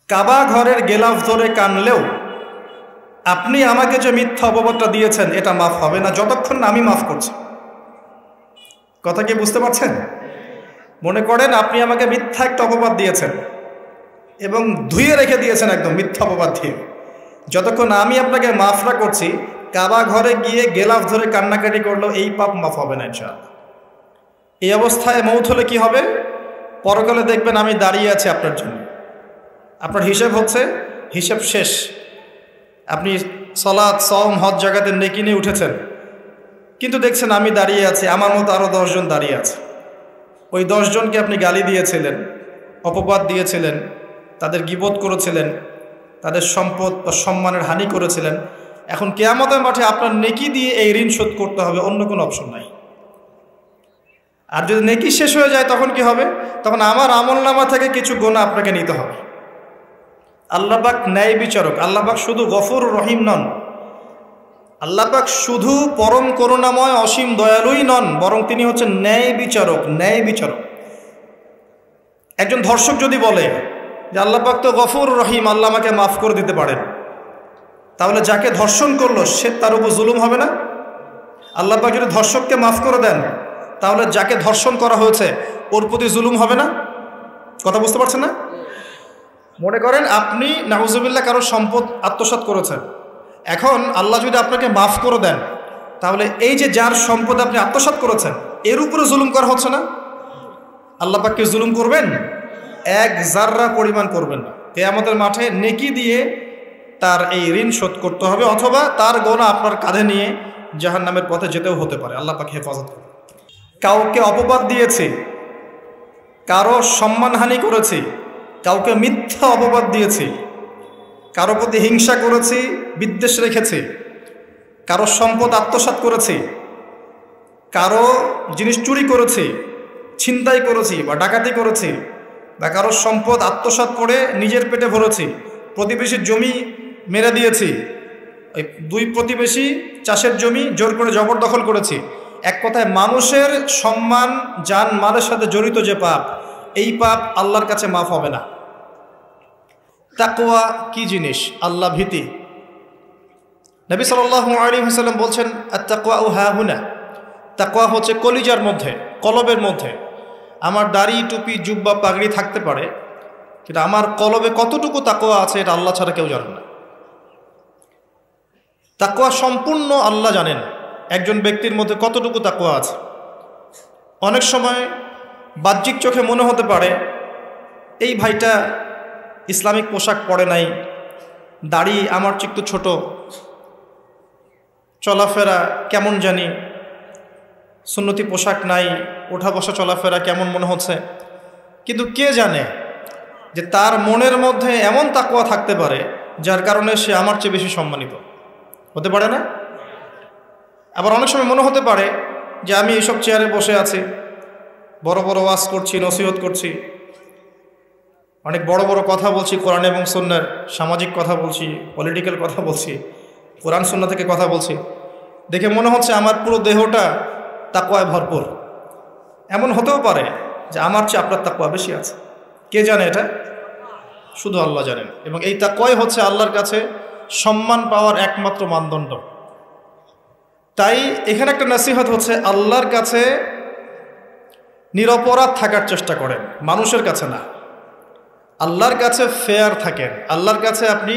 কাবা ঘরের গেলাফ ধরে কানলেও আপনি আমাকে যে মিথ্যা অপবাদটা দিয়েছেন এটা মাফ হবে না যতক্ষণ না আমি মাফ করছি। কথা কি বুঝতে পারছেন? মনে করেন আপনি আমাকে মিথ্যা একটা অপবাদ দিয়েছেন এবং ধুয়ে রেখে দিয়েছেন একদম মিথ্যা অপবাদ দিয়ে। যতক্ষণ আমি আপনাকে মাফ না করছি, কাবা ঘরে গিয়ে গেলাফ ধরে কান্নাকাটি করলেও এই পাপ মাফ হবে না ইনশাআল্লাহ। এই অবস্থায় মৌত হলে কি হবে? পরকালে দেখবেন আমি দাঁড়িয়ে আছি আপনার জন্য। আপনার হিসেব হচ্ছে, হিসেব শেষ। আপনি সালাত, সওম, হজ জাকাতের নেকি নিয়ে উঠেছেন, কিন্তু দেখছেন আমি দাঁড়িয়ে আছি, আমার মতো আরও 10 জন দাঁড়িয়ে আছে। ওই 10 জনকে আপনি গালি দিয়েছিলেন, অপবাদ দিয়েছিলেন, তাদের গীবত করেছিলেন, তাদের সম্পদ বা সম্মানের হানি করেছিলেন। এখন কিয়ামতের মাঠে আপনার নেকি দিয়ে এই ঋণ শোধ করতে হবে, অন্য কোনো অপশন নাই। আর যদি নেকি শেষ হয়ে যায় তখন কি হবে? তখন আমার আমলনামা থেকে কিছু গুনাহ আপনাকে নিতে হবে। আল্লাহ পাক ন্যায় বিচারক। আল্লাহ পাক শুধু গফুর রহিম নন, আল্লাহ পাক শুধু পরম করুণাময় অসীম দয়ালুই নন, বরং তিনি হচ্ছেন ন্যায় বিচারক। ন্যায় বিচারক। একজন ধর্ষক যদি বলে যে আল্লাহ পাক তো গফুর রহিম, আল্লাহ আমাকে মাফ করে দিতে পারেন, তাহলে যাকে ধর্ষণ করলো সে তার উপর জুলুম হবে না? আল্লাহ পাক যদি ধর্ষককে মাফ করে দেন, তাহলে যাকে ধর্ষণ করা হয়েছে ওর প্রতি জুলুম হবে না? কথা বুঝতে পারছেন না? মনে করেন আপনি নাউজুবিল্লাহ কারো সম্পদ আত্মসাৎ করেছেন, এখন আল্লাহ যদি আপনাকে মাফ করে দেন, তাহলে এই যে যার সম্পদ আপনি আত্মসাৎ করেছেন এর উপরে জুলুম করা হচ্ছে না? আল্লাহ পাককে জুলুম করবেন? এক জাররা পরিমাণ করবেন না। কিয়ামতের মাঠে নেকি দিয়ে তার এই ঋণ শোধ করতে হবে, অথবা তার গোনা আপনার কাঁধে নিয়ে জাহান্নামের পথে যেতেও হতে পারে। আল্লাহ পাক হেফাজত করবে। কাউকে অপবাদ দিয়েছি, কারো সম্মানহানি করেছি, কাউকে মিথ্যা অপবাদ দিয়েছি, কারো প্রতি হিংসা করেছি, বিদ্বেষ রেখেছি, কারো সম্পদ আত্মসাৎ করেছি, কারো জিনিস চুরি করেছি, ছিনতাই করেছি বা ডাকাতি করেছি, বা কারো সম্পদ আত্মসাৎ করে নিজের পেটে ভরেছি, প্রতিবেশীর জমি মেরে দিয়েছি, ওই 2 প্রতিবেশী চাষের জমি জোর করে জবরদখল করেছি। এক কথায় মানুষের সম্মান, জান মালের সাথে জড়িত যে পাপ, এই পাপ আল্লাহর কাছে মাফ হবে না। তাকওয়া কি জিনিস? আল্লাহ ভীতি। নবী সাল্লাল্লাহু আলাইহি ওয়াসাল্লাম বলছেন, আত-তাকওয়া হাহুনা। তাকওয়া হচ্ছে কলিজার মধ্যে, কলবের মধ্যে। আমার দাড়ি, টুপি, জুব্বা, পাগড়ি থাকতে পারে, কিন্তু আমার কলবে কতটুকু তাকওয়া আছে এটা আল্লাহ ছাড়া কেউ জানে না। তাকওয়া সম্পূর্ণ আল্লাহ জানেন একজন ব্যক্তির মধ্যে কতটুকু তাকওয়া আছে। অনেক সময় বাহ্যিক চোখে মনে হতে পারে এই ভাইটা ইসলামিক পোশাক পরে নাই, দাড়ি আমার চেয়ে একটু ছোট, চলাফেরা কেমন জানি, সুন্নতি পোশাক নাই, ওঠা বসা চলাফেরা কেমন মনে হচ্ছে। কিন্তু কে জানে যে তার মনের মধ্যে এমন তাকওয়া থাকতে পারে যার কারণে সে আমার চেয়ে বেশি সম্মানিত হতে পারে না? আবার অনেক সময় মনে হতে পারে যে আমি এইসব চেয়ারে বসে আছি, বড় বড় ওয়াজ করছি, নসিহত করছি, অনেক বড় বড় কথা বলছি, কোরআন এবং সুন্নাহর, সামাজিক কথা বলছি, পলিটিক্যাল কথা বলছি, কোরআন সুন্নাহ থেকে কথা বলছি, দেখে মনে হচ্ছে আমার পুরো দেহটা তাকওয়ায় ভরপুর। এমন হতেও পারে যে আমার চেয়ে আপনার তাকওয়া বেশি আছে। কে জানে? এটা শুধু আল্লাহ জানেন। এবং এই তাকওয়াই হচ্ছে আল্লাহর কাছে সম্মান পাওয়ার একমাত্র মানদণ্ড। তাই এখানে একটা নসিহত হচ্ছে, আল্লাহর কাছে নিরপরাধ থাকার চেষ্টা করেন, মানুষের কাছে না। আল্লাহর কাছে ফেয়ার থাকেন, আল্লাহর কাছে আপনি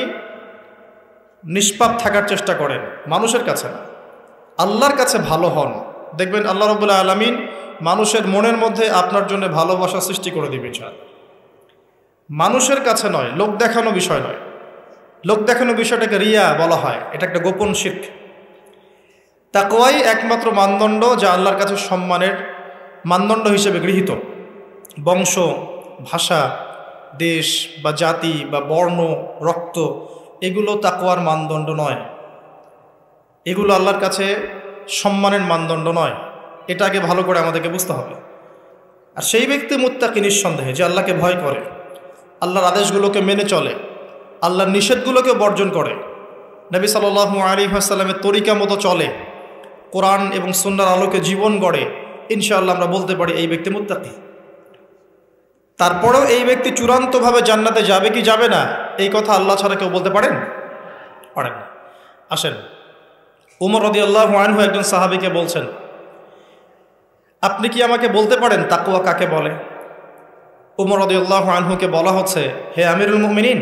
নিষ্পাপ থাকার চেষ্টা করেন, মানুষের কাছে না। আল্লাহর কাছে ভালো হন, দেখবেন আল্লাহ রাব্বুল আলামিন মানুষের মনের মধ্যে আপনার জন্য ভালোবাসা সৃষ্টি করে দিবে। মানুষের কাছে নয়, লোক দেখানো বিষয় নয়। লোক দেখানো বিষয়টাকে রিয়া বলা হয়, এটা একটা গোপন শিরক। তাকওয়াই একমাত্র মানদণ্ড যা আল্লাহর কাছে সম্মানের মানদণ্ড হিসেবে গৃহীত। বংশ, ভাষা, দেশ বা জাতি বা বর্ণ, রক্ত, এগুলো তাকওয়ার মানদণ্ড নয়, এগুলো আল্লাহর কাছে সম্মানের মানদণ্ড নয়। এটা আগে ভালো করে আমাদেরকে বুঝতে হবে। আর সেই ব্যক্তি মুত্তাকি নিঃসন্দেহে, যে আল্লাহকে ভয় করে, আল্লাহর আদেশগুলোকে মেনে চলে, আল্লাহর নিষেধগুলোকে বর্জন করে, নবী সাল্লাল্লাহু আলাইহি ওয়াসাল্লামের তরিকা মতো চলে, কোরআন এবং সুন্নাহর আলোকে জীবন গড়ে, ইনশাআল্লাহ আমরা বলতে পারি এই ব্যক্তি মুত্তাকি। তারপরেও এই ব্যক্তি চূড়ান্তভাবে জান্নাতে যাবে কি যাবে না, এই কথা আল্লাহ ছাড়া কেউ বলতে পারেন না। আসেন, উমর রাদিয়াল্লাহু আনহু একজন সাহাবীকে বলছেন, আপনি কি আমাকে বলতে পারেন তাকওয়া কাকে বলে? উমর রাদিয়াল্লাহু আনহুকে বলা হচ্ছে, হে আমিরুল মুমিনিন,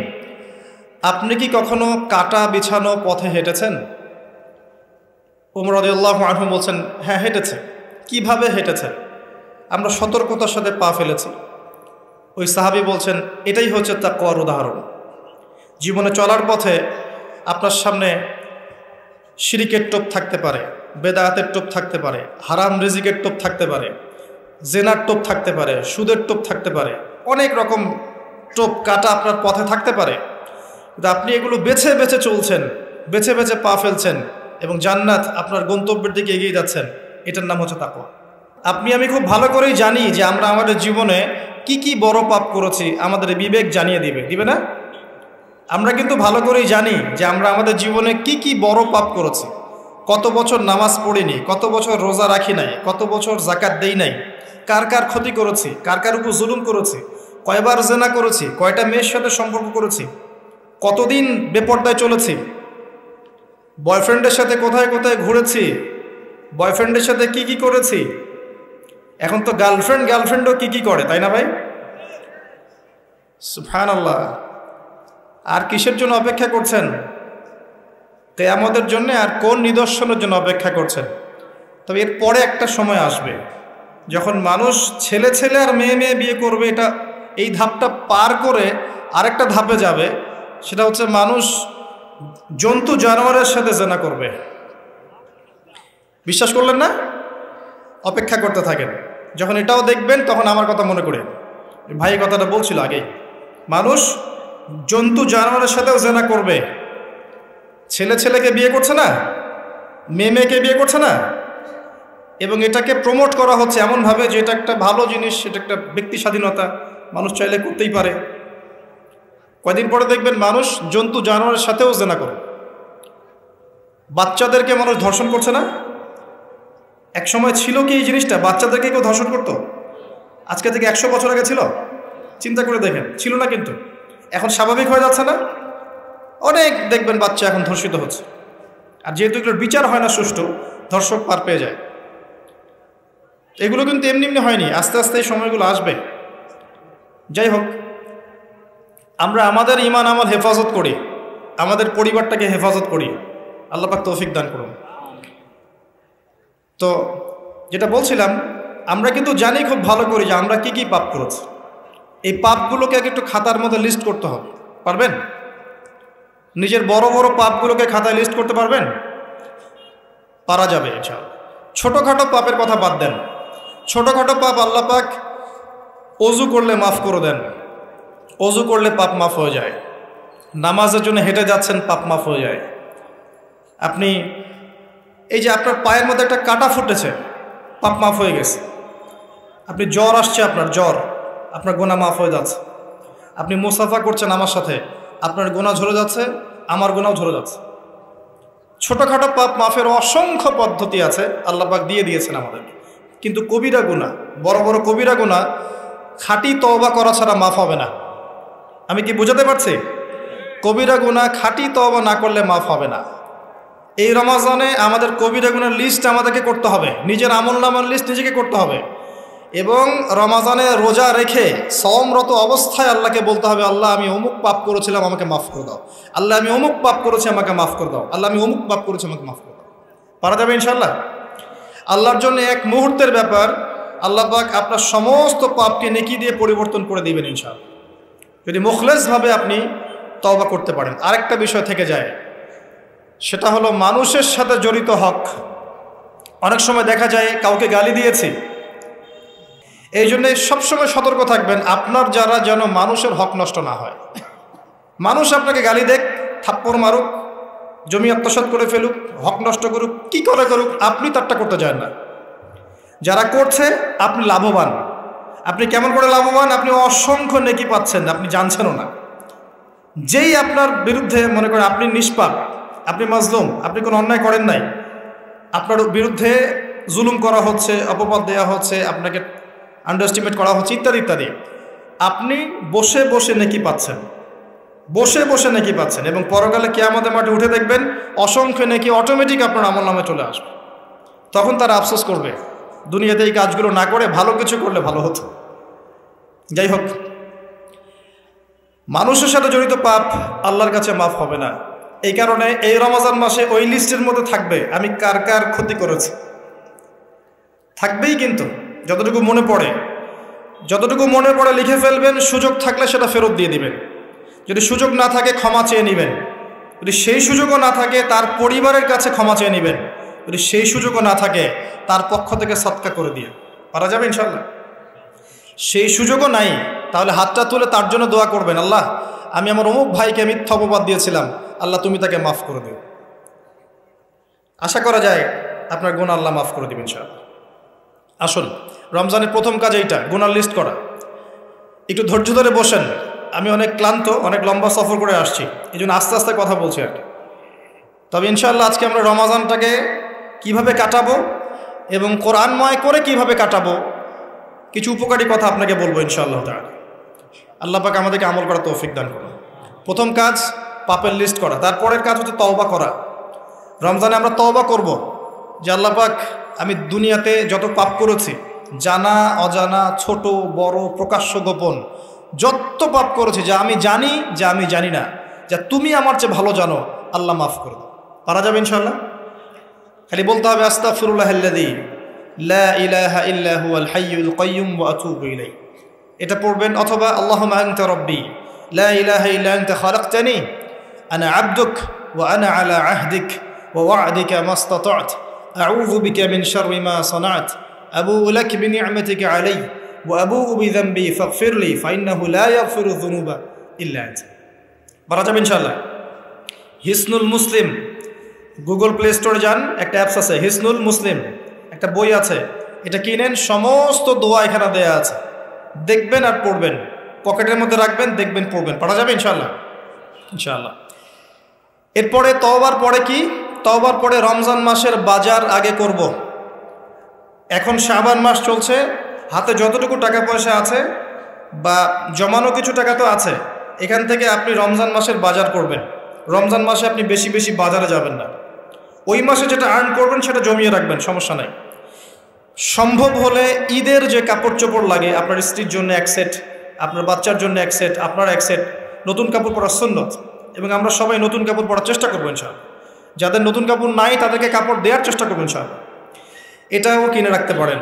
আপনি কি কখনো কাটা বিছানো পথে হেঁটেছেন? উমর রাদিয়াল্লাহু আনহু বলছেন, হ্যাঁ হেঁটেছে। কিভাবে হেঁটেছে? আমরা সতর্কতার সাথে পা ফেলেছি। ওই সাহাবী বলছেন, এটাই হচ্ছে তাকওয়ার উদাহরণ। জীবনে চলার পথে আপনার সামনে শিরিকের টোপ থাকতে পারে, বেদায়াতের টোপ থাকতে পারে, হারাম রিজিকের টোপ থাকতে পারে, জেনার টোপ থাকতে পারে, সুদের টোপ থাকতে পারে, অনেক রকম টোপ কাটা আপনার পথে থাকতে পারে। কিন্তু আপনি এগুলো বেছে বেছে চলছেন, বেছে বেছে পা ফেলছেন এবং জান্নাত আপনার গন্তব্যের দিকে এগিয়ে যাচ্ছেন। এটার নাম হচ্ছে তাকওয়া। আপনি আমি খুব ভালো করেই জানি যে আমরা আমাদের জীবনে কি কি বড় পাপ করেছি, আমাদের বিবেক জানিয়ে দিবে না? আমরা কিন্তু ভালো করেই জানি যে আমরা আমাদের জীবনে কি কি বড় পাপ করেছি। কত বছর নামাজ পড়িনি, কত বছর রোজা রাখি নাই, কত বছর যাকাত দেই নাই, কার কার ক্ষতি করেছি, কার কার উপর জুলুম করেছি, কয়বার জেনা করেছি, কয়টা মেয়ের সাথে সম্পর্ক করেছি, কতদিন বেপর্দায় চলেছি, বয়ফ্রেন্ডের সাথে কোথায় কোথায় ঘুরেছি, বয়ফ্রেন্ডের সাথে কি কি করেছি। এখন তো গার্লফ্রেন্ডও কি কি করে, তাই না ভাই? সুবহানাল্লাহ। আর কিসের জন্য অপেক্ষা করছেন? কিয়ামতের জন্য। আর কোন নিদর্শনের জন্য অপেক্ষা করছেন? তবে এর পরে একটা সময় আসবে যখন মানুষ ছেলে ছেলে আর মেয়ে মেয়ে বিয়ে করবে। এই ধাপটা পার করে আরেকটা ধাপে যাবে, সেটা হচ্ছে মানুষ জন্তু জানোয়ারের সাথে জেনা করবে। বিশ্বাস করলেন না? অপেক্ষা করতে থাকেন। যখন এটাও দেখবেন তখন আমার কথা মনে করে, ভাই কথাটা বলছিল আগেই, মানুষ জন্তু জানোয়ারের সাথেও জেনা করবে। ছেলে ছেলেকে বিয়ে করছে না, মেয়ে মেয়েকে বিয়ে করছে না, এবং এটাকে প্রমোট করা হচ্ছে এমনভাবে যে এটা একটা ভালো জিনিস, এটা একটা ব্যক্তি স্বাধীনতা, মানুষ চাইলে করতেই পারে। কয়দিন পরে দেখবেন মানুষ জন্তু জানোয়ারের সাথেও জেনা করে। বাচ্চাদেরকে মানুষ ধর্ষণ করছে না? এক সময় ছিল কি এই জিনিসটা? বাচ্চাদেরকে কেউ ধর্ষণ করতো? আজকে থেকে 100 বছর আগে ছিল? চিন্তা করে দেখেন, ছিল না। কিন্তু এখন স্বাভাবিক হয়ে যাচ্ছে না? অনেক দেখবেন বাচ্চা এখন ধর্ষিত হচ্ছে। আর যেহেতু এগুলোর বিচার হয় না সুষ্ঠু, ধর্ষক পার পেয়ে যায়। এগুলো কিন্তু এমনি এমনি হয়নি, আস্তে আস্তে এই সময়গুলো আসবে। যাই হোক, আমরা আমাদের ঈমান আমল হেফাজত করি, আমাদের পরিবারটাকে হেফাজত করি। আল্লাহ পাক তৌফিক দান করুন। তো যেটা বলছিলাম, আমরা কিন্তু জানি খুব ভালো করি যে আমরা কি কি পাপ করেছি। এই পাপগুলোকে একটু খাতার মধ্যে লিস্ট করতে হবে। পারবেন? নিজের বড় বড় পাপগুলোকে খাতায় লিস্ট করতে পারবেন? পারা যাবে ইনশাআল্লাহ। ছোটোখাটো পাপের কথা বাদ দেন। ছোটোখাটো পাপ আল্লাহ পাক অজু করলে মাফ করে দেন। অজু করলে পাপ মাফ হয়ে যায়। নামাজের জন্য হেঁটে যাচ্ছেন, পাপ মাফ হয়ে যায়। আপনি এই যে আপনার পায়ের মধ্যে একটা কাটা ফুটেছে, পাপ মাফ হয়ে গেছে। আপনি জ্বর আসছে, আপনার গোনা মাফ হয়ে যাচ্ছে। আপনি মুসাফা করছেন আমার সাথে, আপনার গোনা ঝরে যাচ্ছে, আমার গোনাও ঝরে যাচ্ছে। ছোটোখাটো পাপ মাফের অসংখ্য পদ্ধতি আছে, আল্লাহ পাক দিয়ে দিয়েছেন আমাদেরকে। কিন্তু কবিরা গুনাহ, বড় বড় কবিরা গুনাহ খাঁটি তওবা করা ছাড়া মাফ হবে না। আমি কি বোঝাতে পারছি? কবিরা গুনাহ খাঁটি তওবা না করলে মাফ হবে না। এই রমাজানে আমাদের কবিরা গুনার লিস্ট আমাদেরকে করতে হবে, নিজের আমলনামার লিস্ট নিজেকে করতে হবে। এবং রমাজানে রোজা রেখে সওমরত অবস্থায় আল্লাহকে বলতে হবে, আল্লাহ আমি অমুক পাপ করেছিলাম, আমাকে মাফ করে দাও। আল্লাহ আমি অমুক পাপ করেছি, আমাকে মাফ করে দাও। আল্লাহ আমি অমুক পাপ করেছি, আমাকে মাফ করে দাও। পারা যাবে ইনশাআল্লাহ? আল্লাহর জন্য এক মুহূর্তের ব্যাপার। আল্লাহ পাক আপনার সমস্ত পাপকে নেকি দিয়ে পরিবর্তন করে দিবেন ইনশাআল্লাহ, যদি মুখলেসভাবে আপনি তওবা করতে পারেন। আরেকটা বিষয় থেকে যায়, সেটা হলো মানুষের সাথে জড়িত হক। অনেক সময় দেখা যায় কাউকে গালি দিয়েছি, এই জন্য সবসময় সতর্ক থাকবেন আপনার যারা যেন মানুষের হক নষ্ট না হয়। মানুষ আপনাকে গালি দেখ, থাপ্পড় মারুক, জমি আত্মসাৎ করে ফেলুক, হক নষ্ট করুক, কি করে করুক, আপনি তারটা করতে যান না। যারা করছে আপনি লাভবান। আপনি কেমন করে লাভবান? আপনি অসংখ্য নেকি পাচ্ছেন, আপনি জানছেনও না। যেই আপনার বিরুদ্ধে মনে করেন আপনি নিষ্পাপ, আপনি মাজলুম, আপনি কোনো অন্যায় করেন নাই, আপনার বিরুদ্ধে জুলুম করা হচ্ছে, অপবাদ দেওয়া হচ্ছে, আপনাকে আন্ডারএস্টিমেট করা হচ্ছে, ইত্যাদি ইত্যাদি, আপনি বসে বসে নেকি পাচ্ছেন, বসে বসে নেকি পাচ্ছেন, এবং পরকালে কিয়ামতের মাঠে উঠে দেখবেন অসংখ্য নেকি অটোমেটিক আপনার আমলনামায় চলে আসবে। তখন তারা আফসোস করবে দুনিয়াতে এই কাজগুলো না করে ভালো কিছু করলে ভালো হতো। যাই হোক, মানুষের সাথে জড়িত পাপ আল্লাহর কাছে মাফ হবে না। এই কারণে এই রমজান মাসে ওই লিস্টের মধ্যে থাকবে আমি কার কার ক্ষতি করেছি, থাকবেই। কিন্তু যতটুকু মনে পড়ে লিখে ফেলবেন, সুযোগ থাকলে সেটা ফেরত দিয়ে দিবেন। যদি সুযোগ না থাকে ক্ষমা চেয়ে নেবেন, যদি সেই সুযোগও না থাকে তার পরিবারের কাছে ক্ষমা চেয়ে নেবেন, যদি সেই সুযোগও না থাকে তার পক্ষ থেকে সদকা করে দিয়ে পারা যাবে ইনশাল্লাহ। সেই সুযোগও নাই, তাহলে হাতটা তুলে তার জন্য দোয়া করবেন, আল্লাহ আমি আমার অমুক ভাইকে মিথ্যা অপবাদ দিয়েছিলাম, আল্লাহ তুমি তাকে মাফ করে দিও। আশা করা যায় আপনার গুনাহ আল্লাহ মাফ করে দিবেন ইনশাআল্লাহ। আসুন, রমজানের প্রথম কাজ এইটা, গুনার লিস্ট করা। একটু ধৈর্য ধরে বসেন, আমি অনেক ক্লান্ত, অনেক লম্বা সফর করে আসছি, এই জন্য আস্তে আস্তে কথা বলছি আর কি। তবে ইনশাআল্লাহ আজকে আমরা রমজানটাকে কিভাবে কাটাবো এবং কোরআনময় করে কিভাবে কাটাবো কিছু উপকারী কথা আপনাকে বলবো ইনশাআল্লাহ তাআলা। আল্লাহ পাক আমাদেরকে আমল করার তৌফিক দান করুন। প্রথম কাজ পাপের লিস্ট করা, তারপরের কাজ হচ্ছে তওবা করা। রমজানে আমরা তওবা করব যে আল্লাহ পাক আমি দুনিয়াতে যত পাপ করেছি, জানা অজানা, ছোট বড়, প্রকাশ্য গোপন, যত পাপ করেছি, যা আমি জানি যা আমি জানি না, যা তুমি আমার চেয়ে ভালো জানো, আল্লাহ মাফ করে দাও। পারা যাবে ইনশাআল্লাহ? খালি বলতে হবে আস্তাগফিরুল্লাহাল্লাযী লা ইলাহা ইল্লা হুয়াল হাইয়ুল কাইয়্যুম ওয়া আতুবু ইলাইহি, এটা পড়বেন। অথবা আল্লাহুম্মা আনতা রাব্বি লা ইলাহা ইল্লা আনতা খালাকতানি আনা আবদুক ওয়া আনা আলা আহদিক ওয়া ওয়া'দিকা মাস্তাতা'তু আউযু বিকা মিন শাররি মা সানা'ত আবুউ লাক বিনি'মাতিকা আলাইয়া ওয়া আবুউ বিযানবি ফাগফিরলি ফাইন্নাহু লা ইয়াগফিরু যুনুবা ইল্লা আনতা। পারা যাবে ইনশাআল্লাহ? হিসনুল মুসলিম, গুগল প্লে স্টোরে যান, একটা অ্যাপস আছে হিসনুল মুসলিম, একটা বই আছে, এটা কিনেন, সমস্ত দোয়া এখানে দেয়া আছে, দেখবেন আর পড়বেন, পকেটের মধ্যে রাখবেন, দেখবেন, পড়বেন। পারা যাবে ইনশাআল্লাহ? ইনশাআল্লাহ। এরপরে তওবার পরে কি? তওবার পরে রমজান মাসের বাজার আগে করব। এখন শাবান মাস চলছে, হাতে যতটুকু টাকা পয়সা আছে বা জমানো কিছু টাকা তো আছে, এখান থেকে আপনি রমজান মাসের বাজার করবেন। রমজান মাসে আপনি বেশি বেশি বাজারে যাবেন না, ওই মাসে যেটা আর্ন করবেন সেটা জমিয়ে রাখবেন, সমস্যা নাই। সম্ভব হলে ঈদের যে কাপড় চোপড় লাগে, আপনার স্ত্রীর জন্য এক সেট, আপনার বাচ্চার জন্য এক সেট, আপনার এক সেট, নতুন কাপড় পরা সুন্নত, এবং আমরা সবাই নতুন কাপড় পরার চেষ্টা করবো ইনশাআল্লাহ। যাদের নতুন কাপড় নাই তাদেরকে কাপড় দেওয়ার চেষ্টা করবেন ইনশাআল্লাহ। এটাও কিনে রাখতে পারেন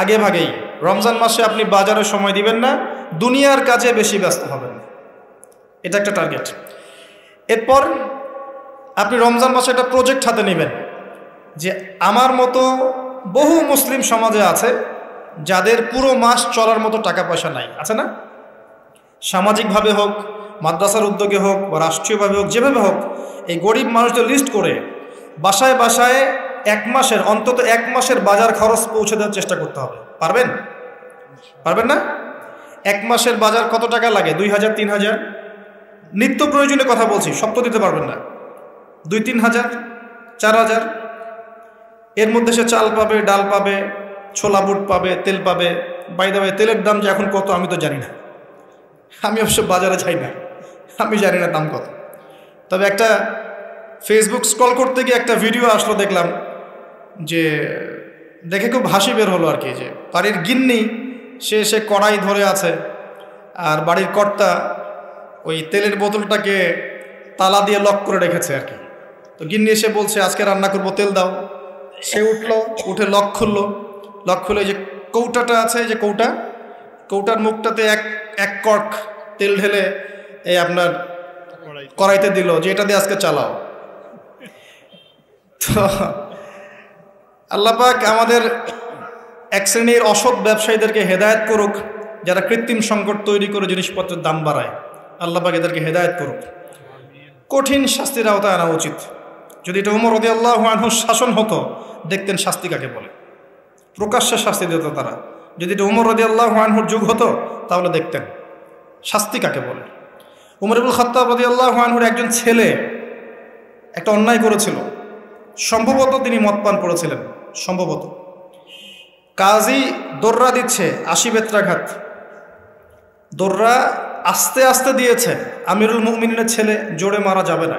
আগে ভাগেই। রমজান মাসে আপনি বাজারে সময় দিবেন না, দুনিয়ার কাজে বেশি ব্যস্ত হবেন, এটা একটা টার্গেট। এরপর আপনি রমজান মাসে একটা প্রজেক্ট হাতে নেবেন যে আমার মতো বহু মুসলিম সমাজে আছে যাদের পুরো মাস চলার মতো টাকা পয়সা নাই, আছে না? সামাজিকভাবে হোক, মাদ্রাসার উদ্যোগে হোক বা রাষ্ট্রীয়ভাবে হোক, যেভাবে হোক, এই গরিব মানুষদের লিস্ট করে বাসায় বাসায় অন্তত এক মাসের বাজার খরচ পৌঁছে দেওয়ার চেষ্টা করতে হবে। পারবেন? পারবেন না? এক মাসের বাজার কত টাকা লাগে? 2000, 3000, নিত্য প্রয়োজনীয় কথা বলছি, সব তো দিতে পারবেন না। 2-3 হাজার, 4000, এর মধ্যে সে চাল পাবে, ডাল পাবে, ছোলা বুট পাবে, তেল পাবে। বাই দ্য ওয়ে, তেলের দাম যে এখন কত আমি তো জানি না, আমি অবশ্য বাজারে যাই না, আমি জানি না দাম কত। তবে একটা ফেসবুক স্ক্রল করতে গিয়ে একটা ভিডিও আসলো, দেখলাম যে দেখে খুব হাসি বের হলো আর কি, যে বাড়ির গিন্নি সে কড়াই ধরে আছে, আর বাড়ির কর্তা ওই তেলের বোতলটাকে তালা দিয়ে লক করে রেখেছে আর কি। তো গিন্নি এসে বলছে আজকে রান্না করবো, তেল দাও। সে উঠে লক খুলে যে কৌটাটা আছে, যে কৌটার মুখটাতে এক কর্ক তেল ঢেলে এই আপনার কড়াইতে দিল, যে এটা দিয়ে আজকে চালাও। তো আল্লাহ পাক আমাদের এক শ্রেণীর অসৎ ব্যবসায়ীদেরকে হেদায়েত করুক, যারা কৃত্রিম সংকট তৈরি করে জিনিসপত্রের দাম বাড়ায়। আল্লাহ পাক এদেরকে হেদায়েত করুক, কঠিন শাস্তির আওতায় আনা উচিত। যদি এটা ওমর রাদিয়াল্লাহু আনহুর শাসন হতো, দেখতেন শাস্তি কাকে বলে, প্রকাশ্যে শাস্তি দিত তারা। যদি এটা ওমর রাদিয়াল্লাহু আনহুর যুগ হতো, তাহলে দেখতেন শাস্তি কাকে বলে। ওমর ইবনুল খাত্তাব রাদিয়াল্লাহু আনহুর একজন ছেলে একটা অন্যায় করেছিল, সম্ভবত তিনি মদ পান করেছিলেন, সম্ভবত। কাজী দর্রা দিচ্ছে 80 বেত্রাঘাত, দৌড়রা আস্তে আস্তে দিয়েছে, আমিরুল মুমিনের ছেলে, জোরে মারা যাবে না।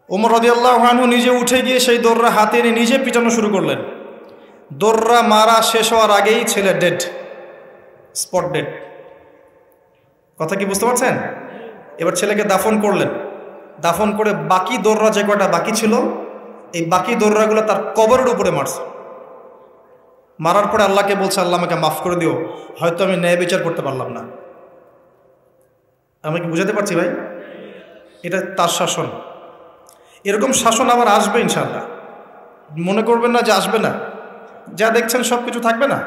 ওমর রাদিয়াল্লাহু আনহু নিজে উঠে গিয়ে সেই দৌড়রা হাতে নিয়ে নিজে পিটানো শুরু করলেন। দৌড়রা মারা শেষ হওয়ার আগেই ছেলে ডেড, স্পট ডেড। কথা কি বুঝতে পারছেন? এবার ছেলেকে দাফন করলেন। দাফন করে বাকি দৌড়রা যে কয়টা বাকি ছিল, এই বাকি দৌড়রাগুলো তার কবরের উপরে মারছে। মারার পরে আল্লাহকে বলছে, আল্লাহ আমাকে মাফ করে দিও, হয়তো আমি ন্যায় বিচার করতে পারলাম না। আমি কি বুঝাতে পারছি ভাই? এটা তার শাসন। এরকম শাসন আবার আসবে ইনশাআল্লাহ। মনে করবেন না যে আসবে না। যা দেখছেন সব কিছু থাকবে না,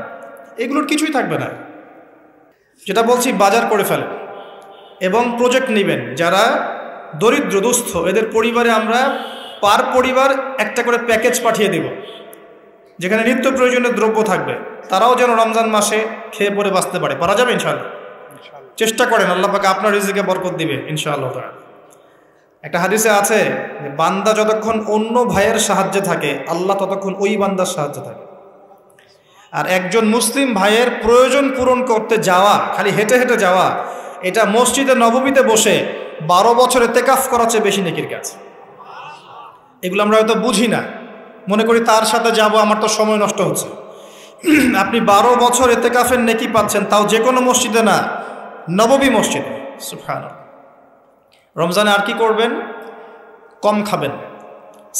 এগুলোর কিছুই থাকবে না। যেটা বলছি, বাজার করে ফেলেন এবং প্রজেক্ট নেবেন। যারা দরিদ্র দুস্থ, এদের পরিবারে আমরা পার পরিবার একটা করে প্যাকেজ পাঠিয়ে দেব, যেখানে নিত্য প্রয়োজনীয় দ্রব্য থাকবে। তারাও যেন রমজান মাসে খেয়ে পরে বাঁচতে পারে। পারা যাবে ইনশাআল্লাহ? চেষ্টা করেন, আল্লাহ পাক আপনার রিজিকে বরকত দিবে ইনশাআল্লাহ। একটা হাদিসে আছে যে বান্দা যতক্ষণ অন্য ভাইয়ের সাহায্যে থাকে, আল্লাহ ততক্ষণ ওই বান্দার সাহায্যে থাকে। আর একজন মুসলিম ভাইয়ের প্রয়োজন পূরণ করতে যাওয়া, খালি হেঁটে হেঁটে যাওয়া, এটা মসজিদে নববীতে বসে 12 বছর ইতিকাফ করার চেয়ে বেশি নেকির কাজ। এগুলো আমরা হয়তো বুঝি না, মনে করি তার সাথে যাব, আমার তো সময় নষ্ট হচ্ছে। আপনি 12 বছর ইতিকাফের নেকি পাচ্ছেন, তাও যে কোনো মসজিদে না, নববী মসজিদে। সুবহানাল্লাহ। রমজানে আর কি করবেন? কম খাবেন,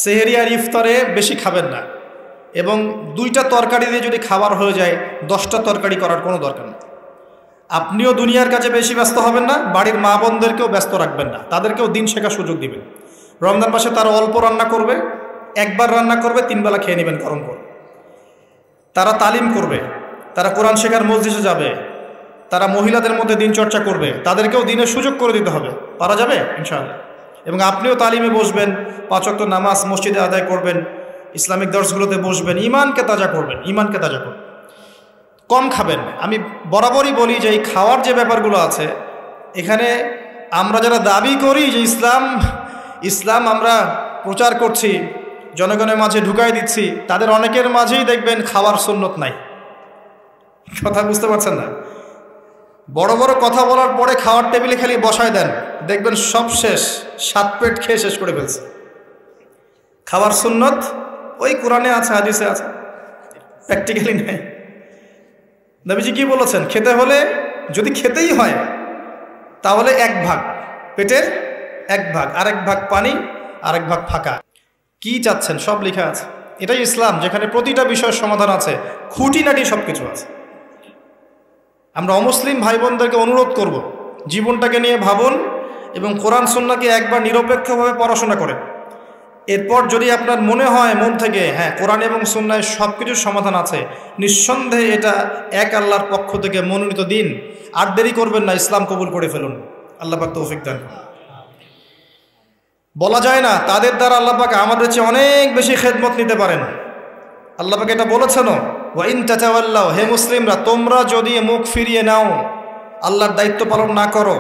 সেহরি আর ইফতারে বেশি খাবেন না, এবং 2টা তরকারি দিয়ে যদি খাবার হয়ে যায়, 10টা তরকারি করার কোনো দরকার নেই। আপনিও দুনিয়ার কাছে বেশি ব্যস্ত হবেন না, বাড়ির মা বোনদেরকেও ব্যস্ত রাখবেন না, তাদেরকেও দিন শেখার সুযোগ দিবেন। রমজান মাসে তারা অল্প রান্না করবে, একবার রান্না করবে, 3 বেলা খেয়ে নেবেন গরম করে। তারা তালিম করবে, তারা কোরআন শেখার মজলিসে যাবে, তারা মহিলাদের মধ্যে দিন চর্চা করবে, তাদেরকেও দিনের সুযোগ করে দিতে হবে। পারা যাবে ইনশাআল্লাহ। এবং আপনিও তালিমে বসবেন, 5 ওয়াক্ত নামাজ মসজিদে আদায় করবেন, ইসলামিক দর্শগুলোতে বসবেন, ইমানকে তাজা করবেন, ইমানকে তাজা করবেন। কম খাবেন। আমি বরাবরই বলি যে এই খাওয়ার যে ব্যাপারগুলো আছে, এখানে আমরা যারা দাবি করি যে ইসলাম আমরা প্রচার করছি, জনগণের মাঝে ঢুকাই দিচ্ছি, তাদের অনেকের মাঝেই দেখবেন খাওয়ার সুন্নত নাই। কথা বুঝতে পারছেন না? বড় বড় কথা বলার পরে খাওয়ার টেবিলে খালি বসায় দেন, দেখবেন সব শেষ, 7 পেট খেয়ে শেষ করে ফেলছে। খাওয়ার সুন্নত ওই কোরআনে আছে, হাদিসে আছে, প্র্যাকটিক্যালি নাই। নবীজি কি বলেছেন? খেতে হলে, যদি খেতেই হয়, তাহলে 1 ভাগ, পেটের 1 ভাগ, আরেক ভাগ পানি, আরেক ভাগ ফাঁকা। কি চাচ্ছেন সব লেখা আছে। এটাই ইসলাম, যেখানে প্রতিটা বিষয়ের সমাধান আছে, খুঁটিনাটি সব কিছু আছে। আমরা অমুসলিম ভাই বোনদেরকে অনুরোধ করব, জীবনটাকে নিয়ে ভাবুন এবং কোরআন সুন্নাহকে একবার নিরপেক্ষভাবে পড়াশোনা করেন। এরপর যদি আপনার মনে হয় মন থেকে, হ্যাঁ, কোরআন এবং সুন্নাহয় সব কিছুর সমাধান আছে, নিঃসন্দেহে এটা এক আল্লাহর পক্ষ থেকে মনোনীত দিন, আর দেরি করবেন না, ইসলাম কবুল করে ফেলুন। আল্লাহ পাক তৌফিক দান করুন। বলা যায় না তাদের দ্বারা আল্লাহ পাক আমাদের চেয়ে অনেক বেশি খেদমত নিতে পারেন। আল্লাহ পাক এটা বলেছেন, ওয়া ইন তাতাওয়াল্লাউ, হে মুসলিমরা, তোমরা যদি মুখ ফিরিয়ে নাও, আল্লাহর দায়িত্ব পালন না করো,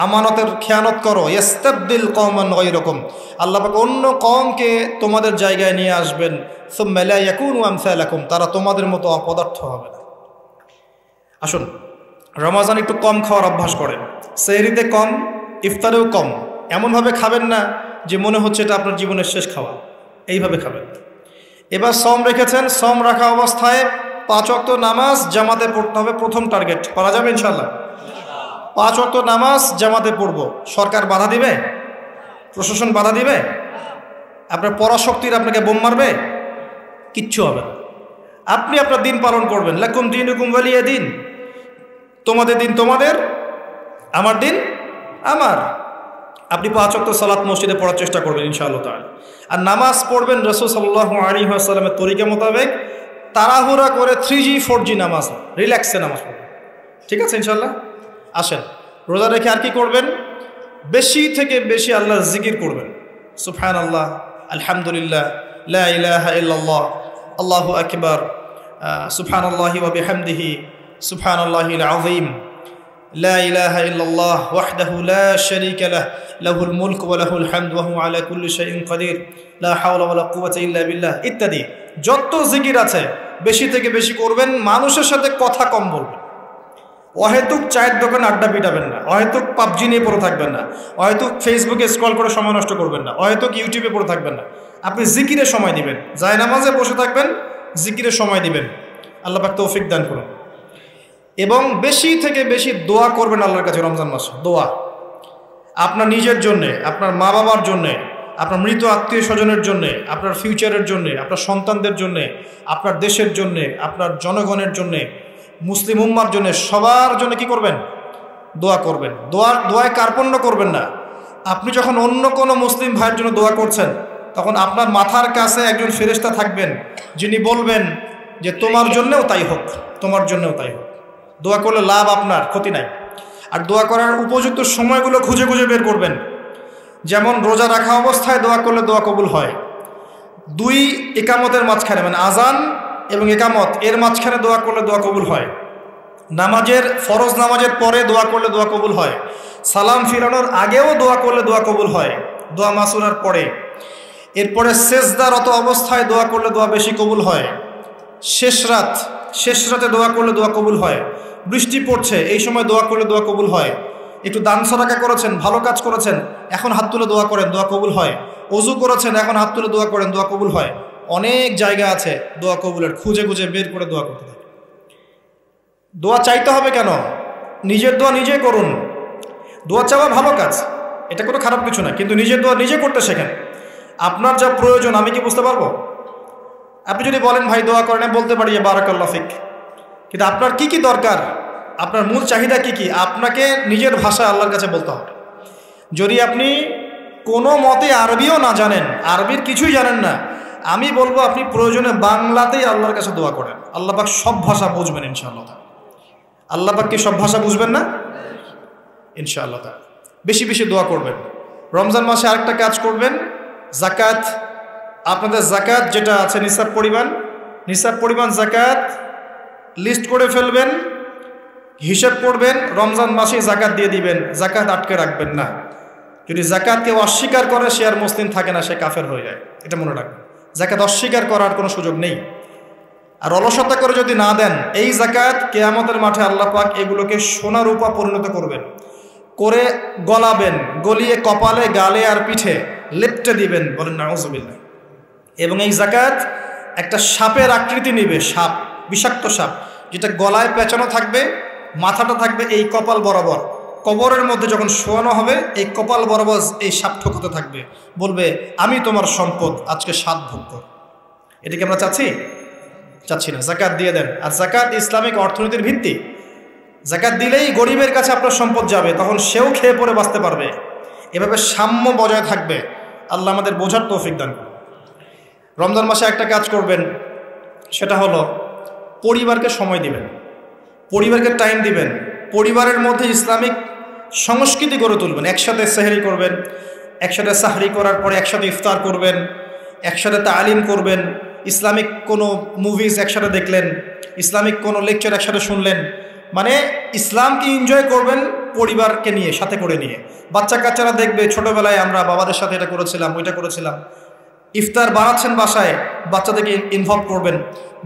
আমানতের খেয়ানত করো, ইস্তাবদিল কওমান গায়রাকুম, আল্লাহ পাক অন্য কওমকে তোমাদের জায়গায় নিয়ে আসবেন, সুম্মা লা ইয়াকুনু আমসালাকুম, তারা তোমাদের মতো অপদার্থ হবে না। আসুন, রমজান একটু কম খাওয়ার অভ্যাস করেন, সেহরিতে কম, ইফতারেও কম। এমনভাবে খাবেন না যে মনে হচ্ছে এটা আপনার জীবনের শেষ খাওয়া, এইভাবে খাবেন। এবার সম রেখেছেন, সম রাখা অবস্থায় 5 ওয়াক্ত নামাজ জামাতে পড়তে হবে, প্রথম টার্গেট। পারা যাবে ইনশাআল্লাহ? 5 ওয়াক্ত নামাজ জামাতে পড়ব। সরকার বাধা দিবে? প্রশাসন বাধা দিবে? আপনার পরাশক্তির আপনাকে বোম মারবে? কিচ্ছু হবে না। আপনি আপনার দিন পালন করবেন। লাকুম দীনুকুম ওয়ালিয়া দিন, তোমাদের দিন তোমাদের, আমার দিন আমার। আপনি 5 ওয়াক্ত সালাত মসজিদে পড়ার চেষ্টা করবেন ইনশাআল্লাহ তাআলা। আর নামাজ পড়বেন রাসূল সাল্লাল্লাহু আলাইহি ওয়াসাল্লামের তরিকা মোতাবেক, তাড়াহুড়া করে 3G 4G নামাজ, রিল্যাক্সে নামাজ পড়বেন। ঠিক আছে ইনশাআল্লাহ? আসেন, রোজা রেখে আর কি করবেন? বেশি থেকে বেশি আল্লাহর জিকির করবেন। সুবহানাল্লাহ, আলহামদুলিল্লাহ, লা ইলাহা ইল্লাল্লাহ, আল্লাহু আকবার, সুবহানাল্লাহি ওয়া বিহামদিহি, সুবহানাল্লাহিল আযীম, লা ইলাহা ইল্লাল্লাহ ওয়াহদাহু লা শারীকা লাহ, লাহুল মুলক ওয়া লাহুল হামদ ওয়া হুয়া আলা কুল্লি শাইইন কাদির, লা হাওলা ওয়া লা কুওয়াতা ইল্লা বিল্লাহ, ইত্যাদি যত জিকির আছে বেশি থেকে বেশি করবেন। মানুষের সাথে কথা কম বলবেন। অহেতুক চায়ের দোকানে আড্ডা পিটাবেন না, অহেতুক পাবজি নিয়ে পড়ে থাকবেন না, অহেতুক ফেসবুকে স্ক্রল করে সময় নষ্ট করবেন না, অহেতুক ইউটিউবে পড়ে থাকবেন না। আপনি জিকিরে সময় দিবেন, জায়নামাজে বসে থাকবেন, জিকিরে সময় দিবেন। আল্লাহ পাক তৌফিক দান করুন। এবং বেশি থেকে বেশি দোয়া করবেন আল্লাহর কাছে রমজান মাসে। দোয়া আপনার নিজের জন্যে, আপনার মা বাবার জন্যে, আপনার মৃত আত্মীয় স্বজনের জন্যে, আপনার ফিউচারের জন্যে, আপনার সন্তানদের জন্যে, আপনার দেশের জন্যে, আপনার জনগণের জন্যে, মুসলিম উম্মার জন্য, সবার জন্য কি করবেন? দোয়া করবেন। দোয়ায় কার্পণ্য করবেন না। আপনি যখন অন্য কোনো মুসলিম ভাইয়ের জন্য দোয়া করছেন, তখন আপনার মাথার কাছে একজন ফেরেশতা থাকবেন, যিনি বলবেন যে তোমার জন্যও তাই হোক, তোমার জন্যও তাই হোক। দোয়া করলে লাভ আপনার, ক্ষতি নাই। আর দোয়া করার উপযুক্ত সময়গুলো খুঁজে খুঁজে বের করবেন। যেমন রোজা রাখা অবস্থায় দোয়া করলে দোয়া কবুল হয়। 2 একামতের মাঝখানে, মানে আজান এবং একামত এর মাঝখানে দোয়া করলে দোয়া কবুল হয়। নামাজের, ফরজ নামাজের পরে দোয়া করলে দোয়া কবুল হয়। সালাম ফিরানোর আগেও দোয়া করলে দোয়া কবুল হয়, দোয়া মাসুরার পরে। এরপরে সেজদারত অবস্থায় দোয়া করলে দোয়া বেশি কবুল হয়। শেষ রাতে দোয়া করলে দোয়া কবুল হয়। বৃষ্টি পড়ছে, এই সময় দোয়া করলে দোয়া কবুল হয়। একটু দান সাদাকা করেছেন, ভালো কাজ করেছেন, এখন হাত তুলে দোয়া করেন, দোয়া কবুল হয়। ওযু করেছেন, এখন হাত তুলে দোয়া করেন, দোয়া কবুল হয়। অনেক জায়গা আছে দোয়া কবুলের, খুঁজে খুঁজে বের করে দোয়া করতে থাকে। দোয়া চাইতে হবে কেন? নিজের দোয়া নিজে করুন। দোয়া চাওয়া ভালো কাজ, এটা কোনো খারাপ কিছু না, কিন্তু নিজের দোয়া নিজে করতে শেখেন। আপনার যা প্রয়োজন আমি কি বুঝতে পারবো? আপনি যদি বলেন ভাই দোয়া করেন, বলতে পারি বারাকাল্লাহ ফিক, কিন্তু আপনার কি কি দরকার, আপনার মূল চাহিদা কি কি, আপনাকে নিজের ভাষায় আল্লাহর কাছে বলতে হবে। যদি আপনি কোনো মতে আরবিও না জানেন, আরবির কিছুই জানেন না, আমি বলবো আপনি প্রয়োজনে বাংলাতেই আল্লাহর কাছে দোয়া করেন। আল্লাহ পাক সব ভাষা বুঝবেন ইনশাআল্লাহ। আল্লাহ পাক কি সব ভাষা বুঝবেন না? ইনশাআল্লাহ। বেশি বেশি দোয়া করবেন। রমজান মাসে আরেকটা কাজ করবেন, জাকাত। আপনাদের জাকাত যেটা আছে নিসাব পরিমাণ জাকাত লিস্ট করে ফেলবেন, হিসাব করবেন, রমজান মাসে জাকাত দিয়ে দিবেন। জাকাত আটকে রাখবেন না। যদি জাকাত কেউ অস্বীকার করে, সে আর মুসলিম থাকে না, সে কাফের হয়ে যায়। এটা মনে রাখবেন। জাকাত অস্বীকার করার কোনো সুযোগ নেই। আর অলসতা করে যদি না দেন, এই জাকাত কিয়ামতের মাঠে আল্লাহ পাক এগুলোকে সোনা রূপা পরিণত করবেন, করে গলাবেন, গলিয়ে কপালে, গালে আর পিঠে লেপটে দিবেন, বলেন নাউজুবিল্লাহ। এবং এই জাকাত একটা সাপের আকৃতি নেবে, সাপ, বিষাক্ত সাপ, যেটা গলায় পেঁচানো থাকবে, মাথাটা থাকবে এই কপাল বরাবর। কবরের মধ্যে যখন শোয়ানো হবে, এই কপাল বরাবর এই সাপ ঠোকাতে থাকবে, বলবে আমি তোমার সম্পদ, আজকে স্বাদ ভোগ কর। এটাকে আমরা চাচ্ছি না। জাকাত দিয়ে দেন। আর জাকাত ইসলামিক অর্থনীতির ভিত্তি। জাকাত দিলেই গরিবের কাছে আপনার সম্পদ যাবে, তখন সেও খেয়ে পরে বাঁচতে পারবে। এভাবে সাম্য বজায় থাকবে। আল্লাহ আমাদের বোঝার তৌফিক দান করুন। রমজান মাসে একটা কাজ করবেন, সেটা হলো পরিবারকে সময় দিবেন, পরিবারকে টাইম দিবেন। পরিবারের মধ্যে ইসলামিক সংস্কৃতি গড়ে তুলবেন। একসাথে সেহরি করবেন, একসাথে সাহরি করার পরে একসাথে ইফতার করবেন, একসাথে তালিম করবেন। ইসলামিক কোনো মুভিজ একসাথে দেখলেন, ইসলামিক কোনো লেকচার একসাথে শুনলেন। মানে ইসলামকে এনজয় করবেন পরিবারকে নিয়ে, সাথে করে নিয়ে। বাচ্চা কাচ্চারা দেখবে ছোটোবেলায় আমরা বাবাদের সাথে এটা করেছিলাম, ওইটা করেছিলাম। ইফতার বানাচ্ছেন বাসায়, বাচ্চাদেরকে ইনভলভ করবেন,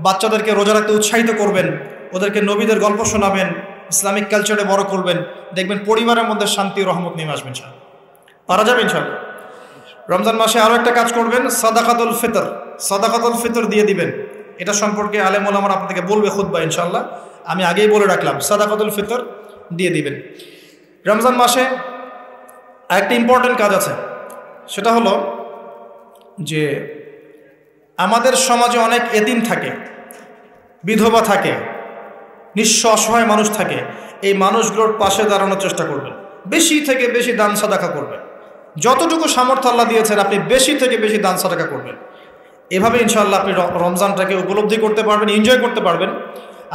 বাচ্চাদেরকে রোজা রাখতে উৎসাহিত করবেন, ওদেরকে নবীদের গল্প শোনাবেন, ইসলামিক কালচারে বড় করবেন। দেখবেন পরিবারের মধ্যে শান্তি রহমত নেমে আসবেন। পারা যাবে ইনশাআল্লাহ। রমজান মাসে আরও একটা কাজ করবেন, সাদাকাতুল ফিতর দিয়ে দিবেন। এটা সম্পর্কে আলেম ওলামারা আপনাদেরকে বলবে খুতবা ইনশাআল্লাহ, আমি আগেই বলে রাখলাম, সাদাকাতুল ফিতর দিয়ে দিবেন। রমজান মাসে আরেকটা ইম্পর্টেন্ট কাজ আছে, সেটা হলো যে আমাদের সমাজে অনেক এতিম থাকে, বিধবা থাকে, নিঃস্ব অসহায় মানুষ থাকে। এই মানুষগুলোর পাশে দাঁড়ানোর চেষ্টা করবেন। বেশি থেকে বেশি দান সাদাকা করবেন। যতটুকু সামর্থ্য আল্লাহ দিয়েছেন, আপনি বেশি থেকে বেশি দান সাদাকা করবেন। এভাবে ইনশাআল্লাহ আপনি রমজানটাকে উপলব্ধি করতে পারবেন, এনজয় করতে পারবেন।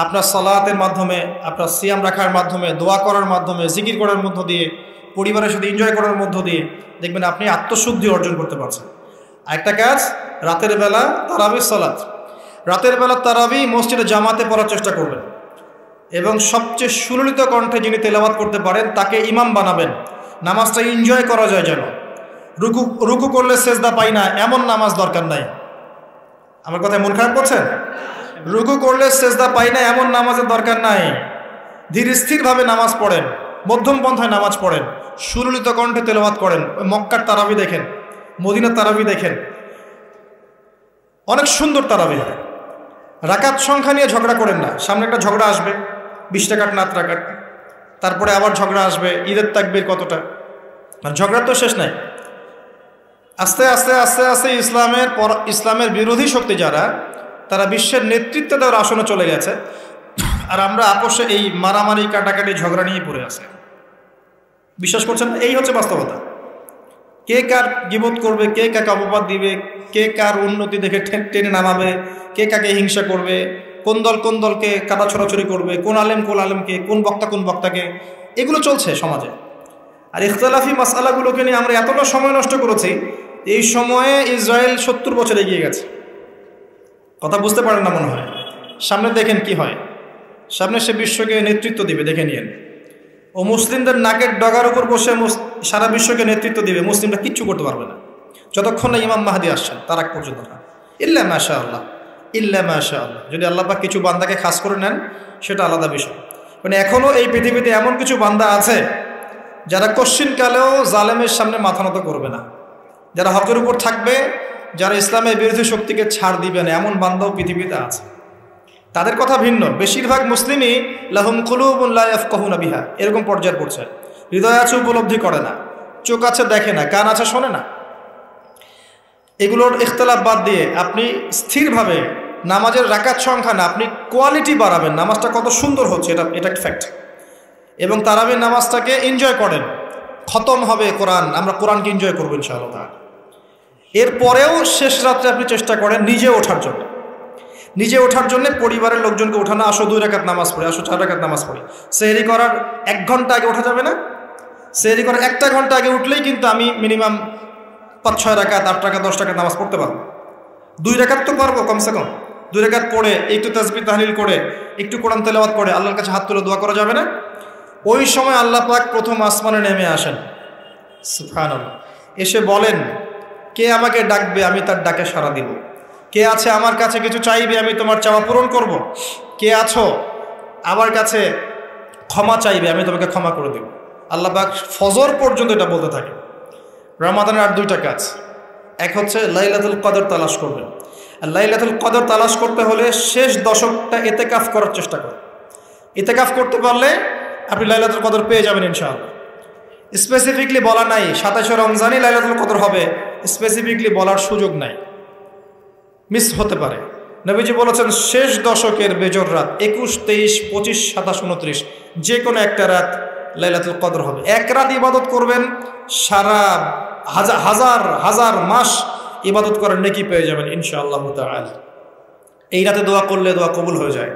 আপনার সালাতের মাধ্যমে, আপনার সিয়াম রাখার মাধ্যমে, দোয়া করার মাধ্যমে, জিকির করার মধ্য দিয়ে, পরিবারের সাথে এনজয় করার মধ্য দিয়ে দেখবেন আপনি আত্মশুদ্ধি অর্জন করতে পারছেন। আরেকটা কাজ, রাতের বেলা তারাবি সালাত। রাতের বেলা তারাবি মসজিদে জামাতে পড়ার চেষ্টা করবেন, এবং সবচেয়ে সুললিত কণ্ঠে যিনি তেলাওয়াত করতে পারেন তাকে ইমাম বানাবেন। নামাজটা এনজয় করা যায় যেন। রুকু করলে সেজদা পাই না এমন নামাজ দরকার নাই। আমার কথায় মন খারাপ করছেন? রুকু করলে সেজদা পাই না এমন নামাজের দরকার নাই। ধীর স্থিরভাবে নামাজ পড়েন, মধ্যম পন্থায় নামাজ পড়েন, সুললিত কণ্ঠে তেলাওয়াত করেন। ওই মক্কার তারাবি দেখেন, মদিনার তারাবি দেখেন, অনেক সুন্দর তারাবি হয়। রাকাত সংখ্যা নিয়ে ঝগড়া করেন না। সামনে একটা ঝগড়া আসবে, 20 রাকাত না 8 রাকাত, তারপরে আবার ঝগড়া আসবে ঈদের তাকবীর কতটা, আর ঝগড়ার তো শেষ নাই। আস্তে আস্তে আস্তে আস্তে ইসলামের বিরোধী শক্তি যারা, তারা বিশ্বের নেতৃত্ব দেওয়ার আসনে চলে গেছে, আর আমরা আপোষে এই মারামারি কাটাকাটি ঝগড়া নিয়ে পড়ে আছে। বিশ্বাস করছেন না? এই হচ্ছে বাস্তবতা। কে কার গীবত করবে, কে কাকে অপবাদ দিবে, কে কার উন্নতি দেখে টেনে নামাবে, কে কাকে হিংসা করবে, কোন দলকে কাটা ছড়াছড়ি করবে, কোন আলেমকে, কোন বক্তাকে, এগুলো চলছে সমাজে। আর ইখতিলাফি মাসআলাগুলোকে নিয়ে আমরা এতটা সময় নষ্ট করেছি, এই সময়ে ইসরায়েল 70 বছর এগিয়ে গেছে। কথা বুঝতে পারেন না মনে হয়। সামনে দেখেন কি হয়, সামনে সে বিশ্বকে নেতৃত্ব দিবে, দেখে নিয়েন। ও মুসলিমদের নাকের ডগার উপর বসে সারা বিশ্বকে নেতৃত্ব দিবে, মুসলিমরা কিচ্ছু করতে পারবে না যতক্ষণ না ইমাম মাহদি আসছেন, তার আগ পর্যন্ত না। ইল্লা মাশাআল্লাহ, ইল্লা মাশাআল্লাহ। যদি আল্লাহ পাক কিছু বান্দাকে খাস করে নেন সেটা আলাদা বিষয়। মানে এখনও এই পৃথিবীতে এমন কিছু বান্দা আছে যারা কশ্চিনকালেও জালেমের সামনে মাথা নত করবে না, যারা হকের উপর থাকবে, যারা ইসলামের বিরোধী শক্তিকে ছাড় দিবে না, এমন বান্দাও পৃথিবীতে আছে। তাদের কথা ভিন্ন। বেশিরভাগ মুসলিমই লাহুম কুলুবুন লা ইয়াফকাহুনা বিহা, এরকম পর্যায়ে পড়ছে। হৃদয় আছে, উপলব্ধি করে না, চোখ আছে দেখে না, কান আছে শোনে না। এগুলোর ইখতিলাফ বাদ দিয়ে আপনি স্থিরভাবে নামাজের রাকাত সংখ্যা না, আপনি কোয়ালিটি বাড়াবেন। নামাজটা কত সুন্দর হচ্ছে এটা একটা ফ্যাক্ট। এবং তারাবির নামাজটাকে এনজয় করেন। খতম হবে কোরআন, আমরা কোরআনকে এনজয় করবো ইনশাআল্লাহ। এরপরেও শেষ রাত্রে আপনি চেষ্টা করেন নিজে ওঠার জন্য পরিবারের লোকজনকে ওঠানো, আসো 2 রাকাত নামাজ পড়ি, আসো 4 রাকাত নামাজ পড়ি। সেহরি করার 1 ঘন্টা আগে ওঠা যাবে না? সেহরি করার 1টা ঘন্টা আগে উঠলেই কিন্তু আমি মিনিমাম 5-6 রাকাত, 8 রাকাত, 10 রাকাত নামাজ পড়তে পারবো। 2 রাকাত তো পারবো কমসে কম। 2 রাকাত পড়ে একটু তাসবিহ তাহলিল করে, একটু কোরআন তেলাওয়াত করে আল্লাহর কাছে হাত তুলে দোয়া করা যাবে না? ওই সময় আল্লাহ পাক প্রথম আসমানে নেমে আসেন, সুবহানাল্লাহ। এসে বলেন, কে আমাকে ডাকবে, আমি তার ডাকে সাড়া দিব। কে আছে আমার কাছে কিছু চাইবে, আমি তোমার চাওয়া পূরণ করব। কে আছো আমার কাছে ক্ষমা চাইবে, আমি তোমাকে ক্ষমা করে দেব। আল্লাহ পাক ফজর পর্যন্ত এটা বলতে থাকে। রমাদানের আর 2টা কাজ। এক হচ্ছে লাইলাতুল কদর তালাশ করবেন। আর লাইলাতুল কদর তালাশ করতে হলে শেষ দশকটা ইতিকাফ করার চেষ্টা করুন। ইতিকাফ করতে পারলে আপনি লাইলাতুল কদর পেয়ে যাবেন ইনশাআল্লাহ। স্পেসিফিকলি বলা নাই 27 রমজানই লাইলাতুল কদর হবে, স্পেসিফিকলি বলার সুযোগ নাই, মিস হতে পারে। নবীজি বলেছেন শেষ দশকের বেজর রাত 21, 23, 25, 27, 29 যে কোনো একটা রাত লাইলাতুল কদর হবে। এক রাত ইবাদত করবেন, সারা হাজার মাস ইবাদত করার নেকি পেয়ে যাবেন ইনশাআল্লাহ তাআলা। এই রাতে দোয়া করলে দোয়া কবুল হয়ে যায়।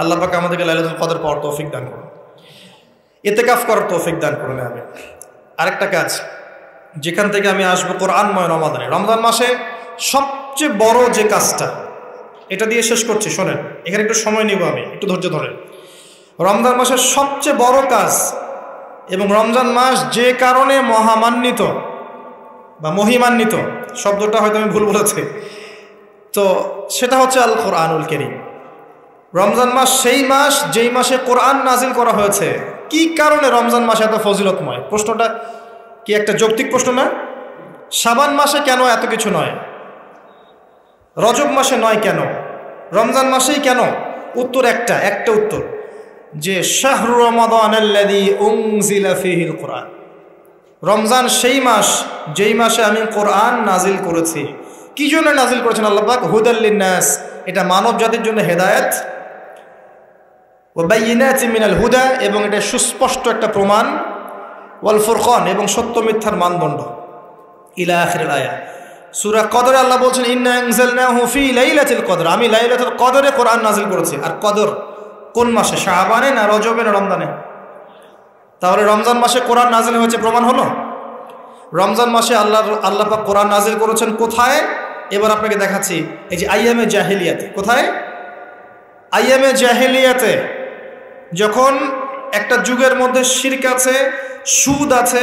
আল্লাহ পাক আমাদেরকে লাইলাতুল কদর পাওয়ার তৌফিক দান করুন, ইতিকাফ করার তৌফিক দান করুন। আমি আরেকটা কাজ যেখান থেকে আমি আসবো, কোরআনময় রমজান মাসে সবচেয়ে বড় যে কাজটা, এটা দিয়ে শেষ করছি, শোনেন। এখানে একটু সময় নিব, আমি একটু ধৈর্য ধরেন। রমজান মাসের সবচেয়ে বড় কাজ, এবং রমজান মাস যে কারণে মহামান্বিত বা মহিমান্বিত, শব্দটা হয়তো আমি ভুল বলেছি, তো সেটা হচ্ছে আল কোরআনুল কারীম। রমজান মাস সেই মাস যেই মাসে কোরআন নাজিল করা হয়েছে। কি কারণে রমজান মাস এত ফজিলতময়? প্রশ্নটা কি একটা যৌক্তিক প্রশ্ন না? শাবান মাসে কেন এত কিছু নয়? রজব মাসে নয় কেন? রমজান মাসেই কেন? উত্তর একটা উত্তর, যে শাহরু রমাদানাল্লাযী উনজিলা ফীহিল কোরআন। রমজান সেই মাস যেই মাসে আমি কোরআন নাজিল করেছি। কি জন্য নাজিল করেছেন আল্লাহ পাক? হুদাল লিন্নাস, এটা মানব জাতির জন্য হেদায়েত, ওয়া বাইয়িনাতিন মিনাল হুদা, এবং এটা সুস্পষ্ট একটা প্রমাণ, ওয়াল ফুরকান, এবং সত্য মিথ্যার মানদণ্ড, ইলা আখিরিল আয়া। সূরা কদরে আল্লাহ বলছেন ইন্না আনজালনাহু ফি লাইলাতুল কদর, আমি লাইলাতুল কদরে কোরআন নাজিল করেছি। আর কদর কোন মাসে? শাবানে না রজবে না রমজানে? তাহলে রমজান মাসে কোরআন নাজিল হয়েছে, প্রমাণ হলো। রমজান মাসে আল্লাহ পাক কোরআন নাজিল করেছেন কোথায়? এবার আপনাকে দেখাচ্ছি। এই যে আইয়ামে জাহেলিয়াতে। কোথায়? আইয়ামে জাহেলিয়াতে, যখন একটা যুগের মধ্যে শিরক আছে, সুদ আছে,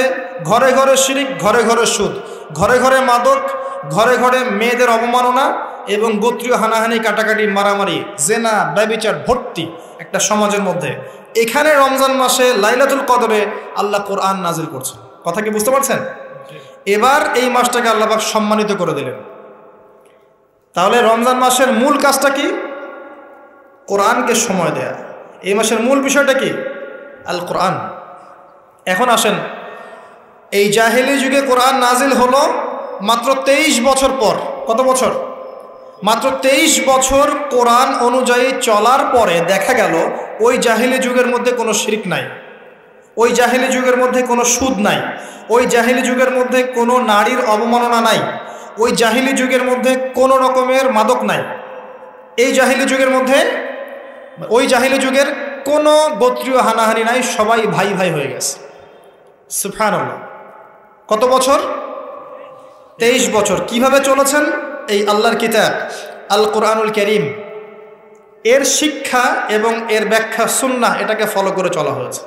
ঘরে ঘরে শিরক, ঘরে ঘরে সুদ, ঘরে ঘরে মাদক, ঘরে ঘরে মেয়েদের অবমাননা এবং গোত্রীয় হানাহানি, কাটাকাটি, মারামারি, জেনা, ব্যভিচার ভর্তি একটা সমাজের মধ্যে, এখানে রমজান মাসে লাইলাতুল কদরে আল্লাহ কোরআন নাজিল করছেন। কথা কি বুঝতে পারছেন? এবার এই মাসটাকে আল্লাহ পাক সম্মানিত করে দিলেন। তাহলে রমজান মাসের মূল কাজটা কি? কোরআনকে সময় দেয়া। এই মাসের মূল বিষয়টা কি? আল কোরআন। এখন আসেন, এই জাহেলি যুগে কোরআন নাজিল হলো মাত্র 23 বছর পর। কত বছর? মাত্র 23 বছর কোরআন অনুযায়ী চলার পরে দেখা গেল ওই জাহেলি যুগের মধ্যে কোনো শিরক নাই, ওই জাহেলি যুগের মধ্যে কোনো সুদ নাই, ওই জাহেলি যুগের মধ্যে কোনো নারীর অবমাননা নাই, ওই জাহেলি যুগের মধ্যে কোনো রকমের মাদক নাই, এই জাহেলি যুগের মধ্যে ওই জাহেলি যুগের কোনো গোত্রীয় হানাহানি নাই, সবাই ভাই ভাই হয়ে গেছে। সুবহানাল্লাহ। কত বছর? 23 বছর। কিভাবে চলেছেন? এই আল্লাহর কিতাব আল কোরআনুল কারীম এর শিক্ষা এবং এর ব্যাখ্যা সুন্নাহ এটাকে ফলো করে চলা হয়েছে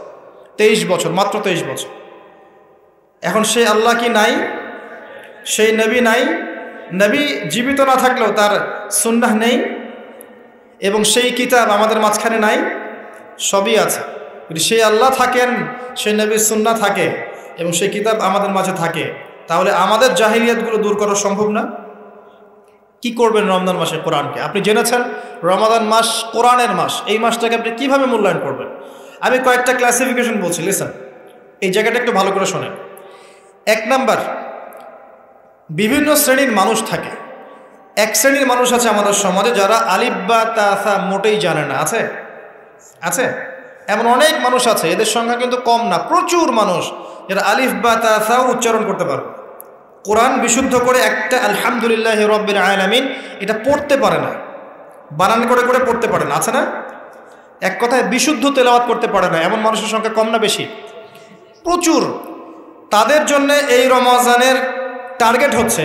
23 বছর, মাত্র 23 বছর। এখন সেই আল্লাহ কি নাই? সেই নবী নাই? নবী জীবিত না থাকলেও তার সুন্নাহ নেই এবং সেই কিতাব আমাদের মাঝখানে নাই? সবই আছে। যদি সেই আল্লাহ থাকেন, সেই নবীর সুন্নাহ থাকে এবং সেই কিতাব আমাদের মাঝে থাকে, তাহলে আমাদের জাহিলিয়াতগুলো দূর করা সম্ভব না? কি করবেন রমজান মাসে কোরআনকে? আপনি জেনেছেন রমাদান মাস কোরআনের মাস, এই মাসটাকে আপনি কিভাবে মূল্যায়ন করবেন? আমি কয়েকটা ক্লাসিফিকেশন বলছি, লিসেন, এই জায়গাটা একটু ভালো করে শোনেন। 1 নাম্বার, বিভিন্ন শ্রেণীর মানুষ থাকে। এক শ্রেণীর মানুষ আছে আমাদের সমাজে যারা আলিফ বা তাসা মোটেই জানে না। আছে? আছে? এমন অনেক মানুষ আছে, এদের সংখ্যা কিন্তু কম না, প্রচুর মানুষ যারা আলিফ বা তাসা উচ্চারণ করতে পারে, কোরআন বিশুদ্ধ করে একটা আলহামদুলিল্লাহ রাব্বিল আলামিন এটা পড়তে পারে না, বানান করে করে পড়তে পারে না। আছে না? এক কথায় বিশুদ্ধ তেলাওয়াত করতে পারে না, এমন মানুষের সংখ্যা কম না বেশি? প্রচুর। তাদের জন্য এই রমজানের টার্গেট হচ্ছে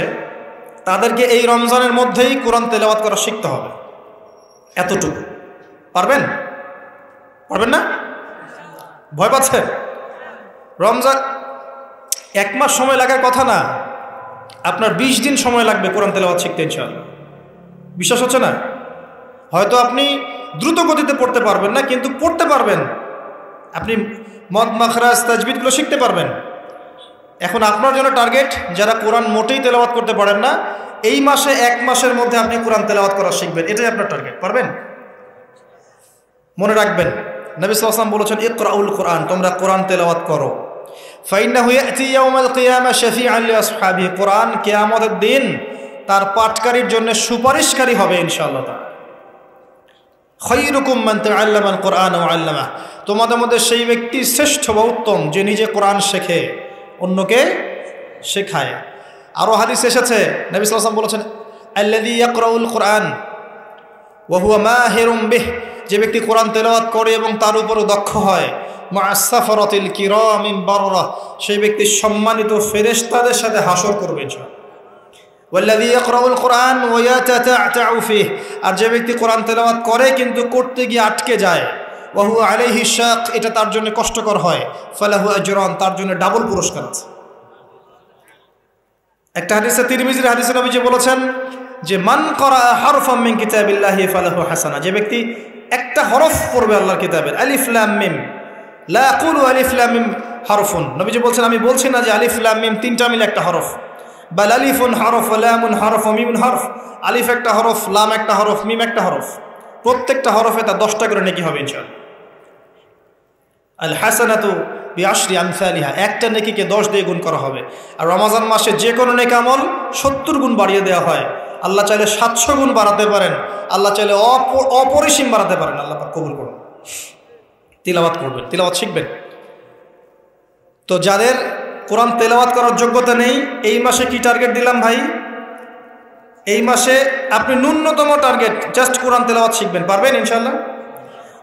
তাদেরকে এই রমজানের মধ্যেই কোরআন তেলাওয়াত করা শিখতে হবে। এতটুকু পারবেন? পারবেন না? ভয় পাচ্ছেন? রমজান 1 মাস সময় লাগার কথা না, আপনার 20 দিন সময় লাগবে কোরআন তেলাওয়াত শিখতে ইনশাআল্লাহ। বিশ্বাস হচ্ছে না? হয়তো আপনি দ্রুত গতিতে পড়তে পারবেন না, কিন্তু পড়তে পারবেন। আপনি মদ মাখরাজ তাজবিদগুলো শিখতে পারবেন। এখন আপনার জন্য টার্গেট যারা কোরআন মোটেই তেলাওয়াত করতে পারেন না, এই মাসে 1 মাসের মধ্যে আপনি কোরআন তেলাওয়াত করা শিখবেন, এটাই আপনার টার্গেট। পারবেন? মনে রাখবেন, নবী সাল্লাল্লাহু আলাইহি ওয়াসাল্লাম বলেছেন ইকরাউল কোরআন, তোমরা কোরআন তেলাওয়াত করো। ফাইন্নাহু ইয়াতি ইয়াউমাল কিয়ামা শাফিআন লিআসহাবিহি, কোরআন কিয়ামতের দিন তার পাঠকারীর জন্য সুপারিশকারী হবে ইনশাআল্লাহ তাআলা। খায়রুকুম মান তাআল্লামাল কোরআন ওয়া আল্লামা, তোমাদের মধ্যে সেই ব্যক্তি শ্রেষ্ঠ বা উত্তম যে নিজে কোরআন শেখে অন্যকে শেখায়। আরও হাদিস এসেছে, নবী সাল্লাল্লাহু আলাইহি ওয়াসাল্লাম বলেছেন আল্লাযী ইয়াকরাউল কোরআন ওয়া হুয়া মাহিরুম বিহ, যে ব্যক্তি কোরআন তেলাওয়াত করে এবং তার উপরও দক্ষ হয়, মা'আস সাফারাতিল কিরামিল বাররা, সেই ব্যক্তি সম্মানিত ফেরেশতাদের সাথে হাসর করবে ইনশাআল্লাহ। ওয়াল্লাযী ইয়াকরাউল কোরআন ওয়া ইয়াতাতা'তাউ ফিহি, আর যে ব্যক্তি কোরআন তেলাওয়াত করে কিন্তু করতে গিয়ে আটকে যায়, ওয়া হুয়া আলাইহি শাক, এটা তার জন্য কষ্টকর হয়, ফালাহু আজরান, তার জন্য ডাবল পুরস্কার আছে। একটা হাদিসে, তিরমিজির হাদিসে নবীজি বলেছেন যে মান ক্বারা হারফাম মিন কিতাবিল্লাহি ফালাহু হাসানা, যে ব্যক্তি একটা হরফ পড়বে আল্লাহর কিতাবের, আলিফ লাম মিম, লা আকুলু আলিফ লাম মিম হারফুন, নবীজি বলছেন আমি বলছি না যে আলিফ লাম মিম তিনটা মিলে একটা হরফ, বাল আলিফুন হরফ, লামুন হরফ, মিমুন হরফ, আলিফ একটা হরফ, লাম একটা হরফ, মিম একটা হরফ, প্রত্যেকটা হরফে তার 10টা করে নেকি হবে ইনশাআল্লাহ। আল হাসানাতু বিআশরি আমসালিহা, একটা নেকিকে 10 দিয়ে গুণ করা হবে। আর রমজান মাসে যে কোনো নেক আমল 70 গুণ বাড়িয়ে দেওয়া হয়। আল্লাহ চাইলে 700 গুণ বাড়াতে পারেন, আল্লাহ চাইলে অপরিসীম বাড়াতে পারেন। আল্লাহ পাক কবুল করুন। তিলাওয়াত করবেন, তিলাওয়াত শিখবেন। তো যাদের কোরআন তেলাওয়াত করার যোগ্যতা নেই, এই মাসে কি টার্গেট দিলাম ভাই? এই মাসে আপনি ন্যূনতম টার্গেট জাস্ট কোরআন তেলাওয়াত শিখবেন, পারবেন ইনশাআল্লাহ?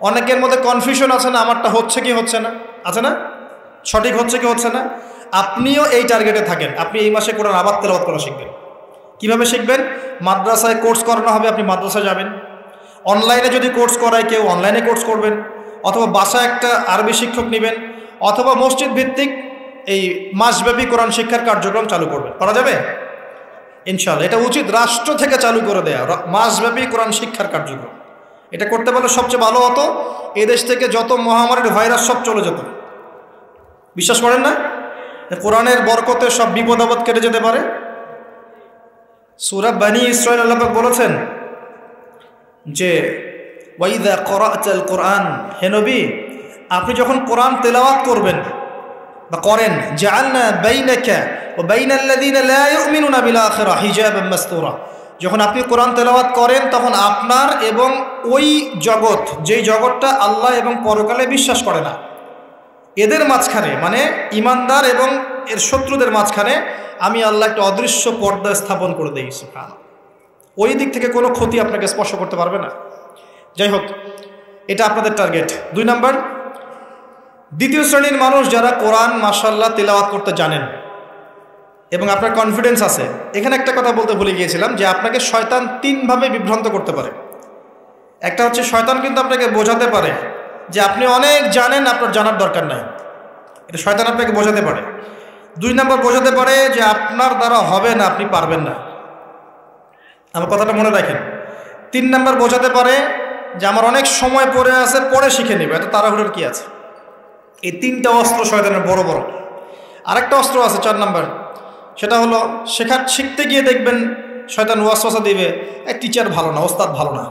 অনেকের মধ্যে কনফিউশন আছে না, আমারটা হচ্ছে কি হচ্ছে না, আছে না, সঠিক হচ্ছে কি হচ্ছে না। আপনিও এই টার্গেটে থাকেন, আপনি এই মাসে কোরআন আবার তেলাওয়াত করা শিখবেন। কিভাবে শিখবেন? মাদ্রাসায় কোর্স করানো হবে, আপনি মাদ্রাসায় যাবেন। অনলাইনে যদি কোর্স করায় কেউ, অনলাইনে কোর্স করবেন, অথবা বাসায় একটা আরবি শিক্ষক নেবেন, অথবা মসজিদ ভিত্তিক এই মাসব্যাপী কোরআন শিক্ষার কার্যক্রম চালু করবেন। করা যাবে ইনশাআল্লাহ। এটা উচিত রাষ্ট্র থেকে চালু করে দেয়া মাসব্যাপী কোরআন শিক্ষার কার্যক্রম। এটা করতে পারলে সবচেয়ে ভালো হতো, এদেশ থেকে যত মহামারীর ভাইরাস সব চলে যেত। বিশ্বাস করেন না কোরআনের বরকতে সব বিপদ আপদ কেটে যেতে পারে? সূরা বনী ইসরাঈল আল্লাহ পাক বলেছেন যে ওয়াইদা ক্বরা'তাল কুরআন, হে নবী আপনি যখন কোরআন তেলাওয়াত করবেন বা করেন, জাআলনা বাইনাকা ওয়া বাইনাল্লাযীনা লা ইউমিনুনা বিল আখিরাহ হিজাবাম মাসতুরা, যখন আপনি কোরআন তেলাওয়াত করেন তখন আপনার এবং ওই জগৎ, যেই জগৎটা আল্লাহ এবং পরকালে বিশ্বাস করে না, এদের মাঝখানে মানে ইমানদার এবং এর শত্রুদের মাঝখানে আমি আল্লাহ একটা অদৃশ্য পর্দা স্থাপন করে দিই। সুবহানাল্লাহ। ওই দিক থেকে কোনো ক্ষতি আপনাকে স্পর্শ করতে পারবে না। যাই হোক, এটা আপনাদের টার্গেট। 2 নাম্বার, দ্বিতীয় শ্রেণীর মানুষ যারা কোরআন মাশাআল্লাহ তেলাওয়াত করতে জানেন এবং আপনার কনফিডেন্স আছে। এখানে একটা কথা বলতে ভুলে গিয়েছিলাম যে আপনাকে শয়তান 3 ভাবে বিভ্রান্ত করতে পারে। একটা হচ্ছে শয়তান কিন্তু আপনাকে বোঝাতে পারে যে আপনি অনেক জানেন, আপনার জানার দরকার নাই, এটা শয়তান আপনাকে বোঝাতে পারে। 2 নাম্বার বোঝাতে পারে যে আপনার দ্বারা হবে না, আপনি পারবেন না, আমার কথাটা মনে রাখেন। 3 নাম্বার বোঝাতে পারে যে আমার অনেক সময় পড়ে আছে, পরে শিখে নেবে, এত তাড়াহুড়োর কি আছে। এই 3টা অস্ত্র শয়তানের বড় বড়। আরেকটা অস্ত্র আছে 4 নাম্বার, সেটা হলো শিখতে গিয়ে দেখবেন শয়তান ওয়াসওয়াসা দিবে, টিচার ভালো না, ওস্তাদ ভালো না।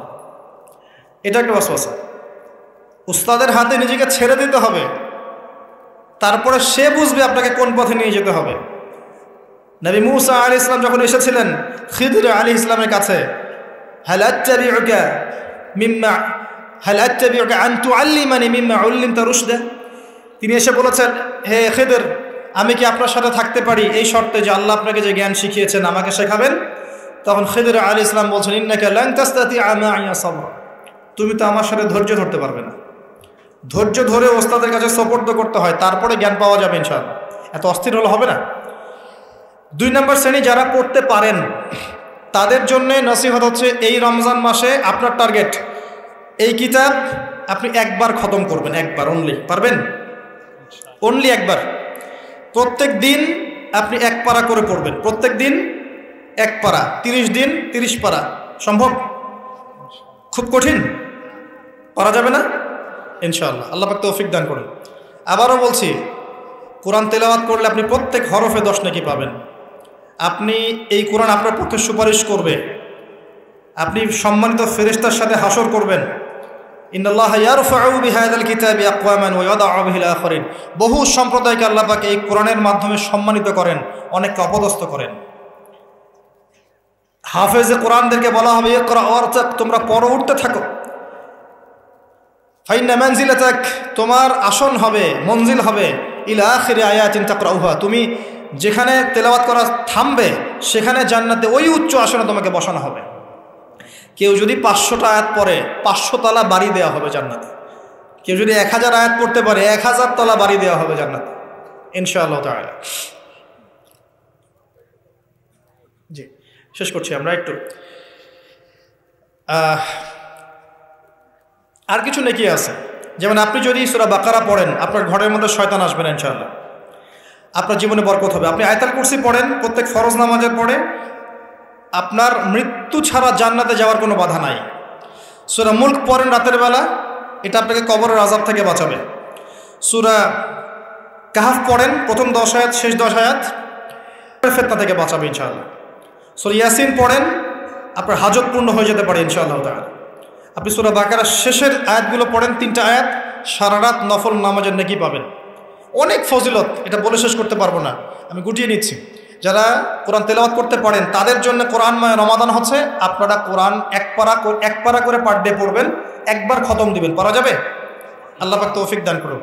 এটা একটা ওয়াসওয়াসা। উস্তাদের হাতে নিজেকে ছেড়ে দিতে হবে, তারপরে সে বুঝবে আপনাকে কোন পথে নিয়ে যেতে হবে। নবী মূসা আলাইহিস সালাম যখন এসেছিলেন খিদর আলাইহিস সালামের কাছে, হাল আত্তাবিউকা আন তুআল্লিমানি মিম্মা উল্লিমতা রুশদা, তিনি এসে বলেছেন, হে খিদর আমি কি আপনার সাথে থাকতে পারি এই শর্তে যে আল্লাহ আপনাকে যে জ্ঞান শিখিয়েছেন আমাকে শেখাবেন? তখন খিদর আলাইহিস সালাম বলছেন, ইন্নাকা লান তাসতাতিআ মা'ইয়া সাবরা, তুমি তো আমার সাথে ধৈর্য ধরতে পারবে না। ধৈর্য ধরে ওস্তাদের কাছে সুপর্দ করতে হয়, তারপরে জ্ঞান পাওয়া যাবে ইনশাআল্লাহ। এত অস্থির হলে হবে না। 2 নম্বর শ্রেণী যারা পড়তে পারেন তাদের জন্য নসিহত হচ্ছে, এই রমজান মাসে আপনার টার্গেট এই কিতাব আপনি একবার খতম করবেন, একবার অনলি। পারবেন? অনলি একবার। প্রত্যেক দিন আপনি 1 পারা করে পড়বেন, প্রত্যেক দিন 1 পারা, 30 দিন 30 পারা। সম্ভব? খুব কঠিন? পারা যাবে না? ইনশাআল্লাহ, আল্লাহ পাক তৌফিক দান করুন। আবারও বলছি, কোরআন তেলাওয়াত করলে আপনি প্রত্যেক হরফে 10 নেকি পাবেন। আপনি এই কোরআন আপনার পক্ষে সুপারিশ করবে, আপনি সম্মানিত ফেরেশতার সাথে হাসর করবেন। ইন্নাল্লাহা ইয়ারফাউ বিহাযাল কিতাবি আকওয়ামান ওয়া ইয়াদাউ বিহিল আখারিন, বহু সম্প্রদায়কে আল্লাহ পাক এই কোরআনের মাধ্যমে সম্মানিত করেন, অনেককে অপদস্থ করেন। হাফেজে কোরআনদেরকে বলা হবে, ইকরা ওয়ারতাক, তোমরা পড়ো, উঠতে থাকো। ফাইন্না মানজিলাতাক, তোমার আসন হবে, মঞ্জিল হবে, ইলা আখিরি আয়াতিন তাকরাউহা, তুমি যেখানে তেলাওয়াত করা থামবে সেখানে জান্নাতে ওই উচ্চ আসনে তোমাকে বসানো হবে। কেউ যদি 500টা আয়াত পড়ে 500 তলা বাড়ি দেওয়া হবে জান্নাতে। কেউ যদি 1000 আয়াত পড়তে পারে 1000 তলা বাড়ি দেওয়া হবে জান্নাতে ইনশাআল্লাহ তাআলা। জি, শেষ করছি আমরা একটু। আর কিছু নেকি আছে, যেমন আপনি যদি সূরা বাকারা পড়েন আপনার ঘরের মধ্যে শয়তান আসবে না ইনশাআল্লাহ, আপনার জীবনে বরকত হবে। আপনি আয়াতুল কুরসি পড়েন প্রত্যেক ফরজ নামাজের পরে, আপনার মৃত্যু ছাড়া জান্নাতে যাওয়ার কোনো বাধা নাই। সূরা মুলক পড়েন রাতের বেলা, এটা আপনাকে কবরের আযাব থেকে বাঁচাবে। সূরা কাহফ পড়েন প্রথম 10 আয়াত শেষ 10 আয়াত, ফিতনা থেকে বাঁচাবে ইনশাআল্লাহ। সূরা ইয়াসিন পড়েন, আপনার হাজত পূর্ণ হয়ে যেতে পারে ইনশাআল্লাহ তাআলা। আপনি সূরা বাকারার শেষের আয়াতগুলো পড়েন 3টা আয়াত, সারা রাত নফল নামাজের নেকি পাবেন। অনেক ফজিলত, এটা বলে শেষ করতে পারবো না, আমি গুটিয়ে নিচ্ছি। যারা কোরআন তেলাওয়াত করতে পারেন তাদের জন্য কোরআনময় রমাদান হচ্ছে, আপনারা কোরআন 1 পারা করে পার ডে পড়বেন, একবার খতম দিবেন। পারা যাবে? আল্লাহ পাক তৌফিক দান করুন।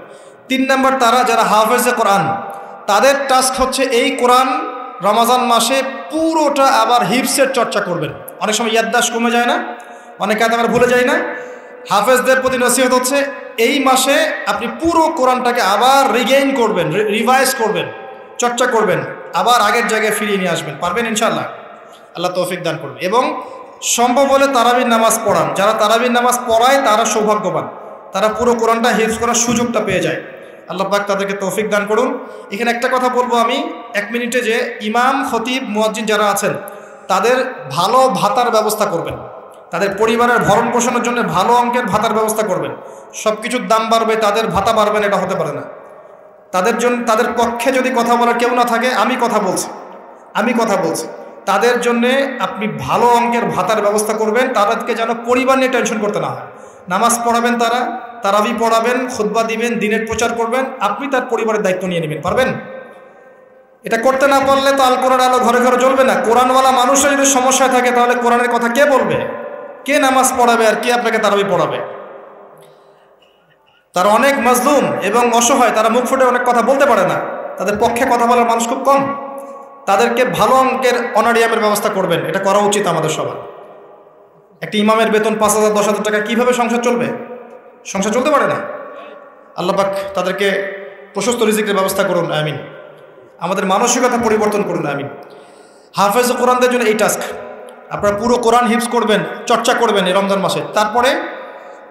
3 নম্বর, তারা যারা হাফেজে কোরআন তাদের টাস্ক হচ্ছে এই কোরআন রমজান মাসে পুরোটা আবার হিফসের চর্চা করবেন। অনেক সময় ইয়াদদাশ কমে যায় না, অনেক আয়াত আমরা ভুলে যাই না। হাফেজদের প্রতি নসিহত হচ্ছে এই মাসে আপনি পুরো কোরআনটাকে আবার রিগেইন করবেন, রিভাইজ করবেন, চর্চা করবেন, আবার আগের জায়গায় ফিরিয়ে নিয়ে আসবেন। পারবেন ইনশাআল্লাহ? আল্লাহ তৌফিক দান করবেন। এবং সম্ভব হলে তারাবির নামাজ পড়ান। যারা তারাবির নামাজ পড়ায় তারা সৌভাগ্যবান, তারা পুরো কোরআনটা হিফজ করার সুযোগটা পেয়ে যায়। আল্লাহ পাক তাদেরকে তৌফিক দান করুন। এখানে একটা কথা বলবো আমি 1 মিনিটে, যে ইমাম, খতিব, মুয়াজ্জিন যারা আছেন তাদের ভালো ভাতার ব্যবস্থা করবেন। তাদের পরিবারের ভরণ পোষণের জন্য ভালো অঙ্কের ভাতার ব্যবস্থা করবেন। সব কিছুর দাম বাড়বে, তাদের ভাতা বাড়বেন, এটা হতে পারে না। তাদের পক্ষে যদি কথা বলার কেউ না থাকে, আমি কথা বলছি তাদের জন্যে আপনি ভালো অঙ্কের ভাতার ব্যবস্থা করবেন। তাদেরকে যেন পরিবার নিয়ে টেনশন করতে না হয়। নামাজ পড়াবেন, তারাবি পড়াবেন, খুতবা দিবেন, দিনের প্রচার করবেন, আপনি তার পরিবারের দায়িত্ব নিয়ে নেবেন। পারবেন? এটা করতে না পারলে তো আল কোরআন আলো ঘরে ঘরে জ্বলবে না। কোরআনওয়ালা মানুষের যদি সমস্যা থাকে তাহলে কোরআনের কথা কে বলবে? কে নামাজ পড়াবে আর কে আপনাকে তারাবি পড়াবে? তারা অনেক মাজলুম এবং অসহায়, তারা মুখ ফুটে অনেক কথা বলতে পারে না, তাদের পক্ষে কথা বলার মানুষ খুব কম। তাদেরকে ভালো অঙ্কের অনারিয়ামের ব্যবস্থা করবেন, এটা করা উচিত আমাদের সবার। একটি ইমামের বেতন 5,000 10,000 টাকা, কীভাবে সংসার চলবে? সংসার চলতে পারে না। আল্লাহ পাক তাদেরকে প্রশস্ত রিজিকের ব্যবস্থা করুন, আমিন। আমাদের মানসিকতা পরিবর্তন করুন, আমিন। হাফেজ কোরআনদের জন্য এই টাস্ক, আপনারা পুরো কোরআন হিফজ করবেন, চর্চা করবেন এই রমজান মাসে। তারপরে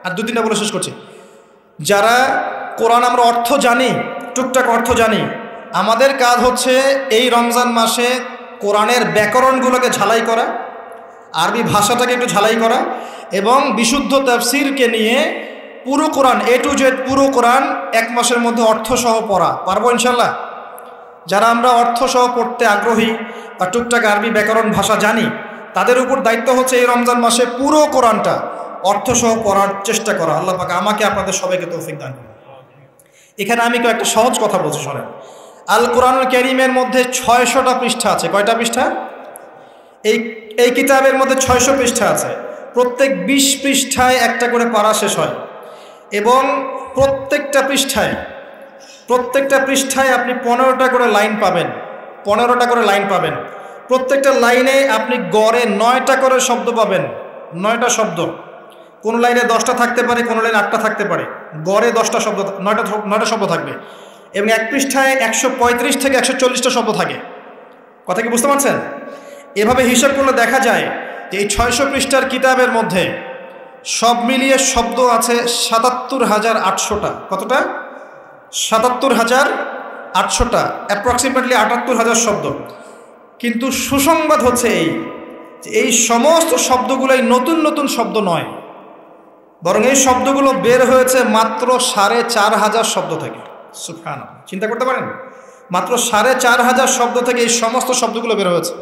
আর 2-3টা বলে শেষ করছি। যারা কোরআন আমরা অর্থ জানি, টুকটাক অর্থ জানি, আমাদের কাজ হচ্ছে এই রমজান মাসে কোরআনের ব্যাকরণগুলোকে ঝালাই করা, আরবি ভাষাটাকে একটু ঝালাই করা এবং বিশুদ্ধ তাফসিরকে নিয়ে পুরো কোরআন A to Z পুরো কোরআন 1 মাসের মধ্যে অর্থসহ পড়া। পারবো ইনশাল্লাহ? যারা আমরা অর্থসহ পড়তে আগ্রহী বা টুকটাক আরবি ব্যাকরণ ভাষা জানি, তাদের উপর দায়িত্ব হচ্ছে এই রমজান মাসে পুরো কোরআনটা অর্থসহ পড়ার চেষ্টা করা। আল্লাহ পাক আমাকে আপনাদের সবাইকে তৌফিক দান করুন। এখানে আমি একটা সহজ কথা বলছি, শোনেন। আল কোরআনুল কারীমের মধ্যে 600টা পৃষ্ঠা আছে। কয়টা পৃষ্ঠা? এই কিতাবের মধ্যে 600 পৃষ্ঠা আছে। প্রত্যেক 20 পৃষ্ঠায় একটা করে পারা শেষ হয় এবং প্রত্যেকটা পৃষ্ঠায় আপনি 15টা করে লাইন পাবেন। 15টা করে লাইন পাবেন। প্রত্যেকটা লাইনে আপনি গড়ে 9টা করে শব্দ পাবেন। 9টা শব্দ। কোন লাইনে 10টা থাকতে পারে, কোন লাইনে 8টা থাকতে পারে। গড়ে 10টা শব্দ, 9টা শব্দ থাকবে এবং এক পৃষ্ঠায় 135 থেকে 140টা শব্দ থাকে। কথা কি বুঝতে পারছেন? এভাবে হিসাব করলে দেখা যায় যে এই 600 পৃষ্ঠার কিতাবের মধ্যে সব মিলিয়ে শব্দ আছে 77,800টা। কতটা? 77,800টা, অ্যাপ্রক্সিমেটলি 78,000 শব্দ। কিন্তু সুসংবাদ হচ্ছে এই সমস্ত শব্দগুলোই নতুন নতুন শব্দ নয়, বরং এই শব্দগুলো বের হয়েছে মাত্র 4,500 শব্দ থেকে। সুবহানাল্লাহ, চিন্তা করতে পারেন? মাত্র 4,500 শব্দ থেকে এই সমস্ত শব্দগুলো বের হয়েছে।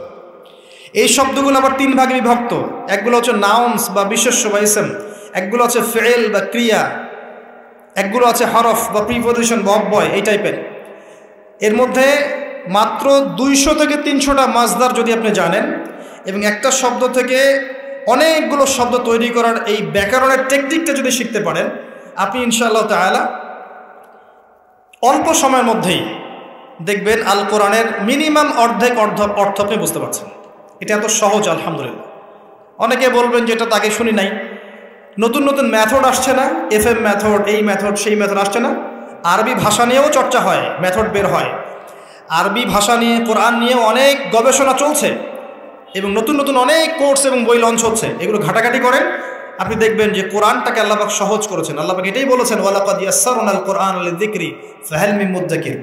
এই শব্দগুলো আবার 3 ভাগে বিভক্ত। একগুলো হচ্ছে নাউন্স বা বিশেষ্য বা ইসম, একগুলো হচ্ছে ফেল বা ক্রিয়া, একগুলো আছে হরফ বা প্রিপোজিশন বা অব্যয়, এই টাইপের। এর মধ্যে মাত্র 200 থেকে 300টা মাজদার যদি আপনি জানেন এবং একটা শব্দ থেকে অনেকগুলো শব্দ তৈরি করার এই ব্যাকরণের টেকনিকটা যদি শিখতে পারেন, আপনি ইনশাআল্লাহ তাআলা অল্প সময়ের মধ্যেই দেখবেন আল কোরআনের মিনিমাম অর্ধেক অর্থ আপনি বুঝতে পারছেন। এটা এত সহজ, আলহামদুলিল্লাহ। অনেকে বলবেন যে এটা তো আগে শুনি নাই। নতুন নতুন মেথড আসছে না? FM মেথড, এই মেথড, সেই মেথড আসছে না? আরবি ভাষা নিয়েও চর্চা হয়, মেথড বের হয়। আরবি ভাষা নিয়ে, কোরআন নিয়ে অনেক গবেষণা চলছে এবং নতুন নতুন অনেক কোর্স এবং বই লঞ্চ হচ্ছে। এগুলো ঘাটাঘাটি করেন, আপনি দেখবেন যে কোরআনটাকে আল্লাহ পাক সহজ করেছেন। আল্লাহ পাক এটাই বলেছেন, ওয়ালাকাদ ইয়াসসারনাল কোরআন লিযিকরি ফাহাল মিন মুদ্দাকির।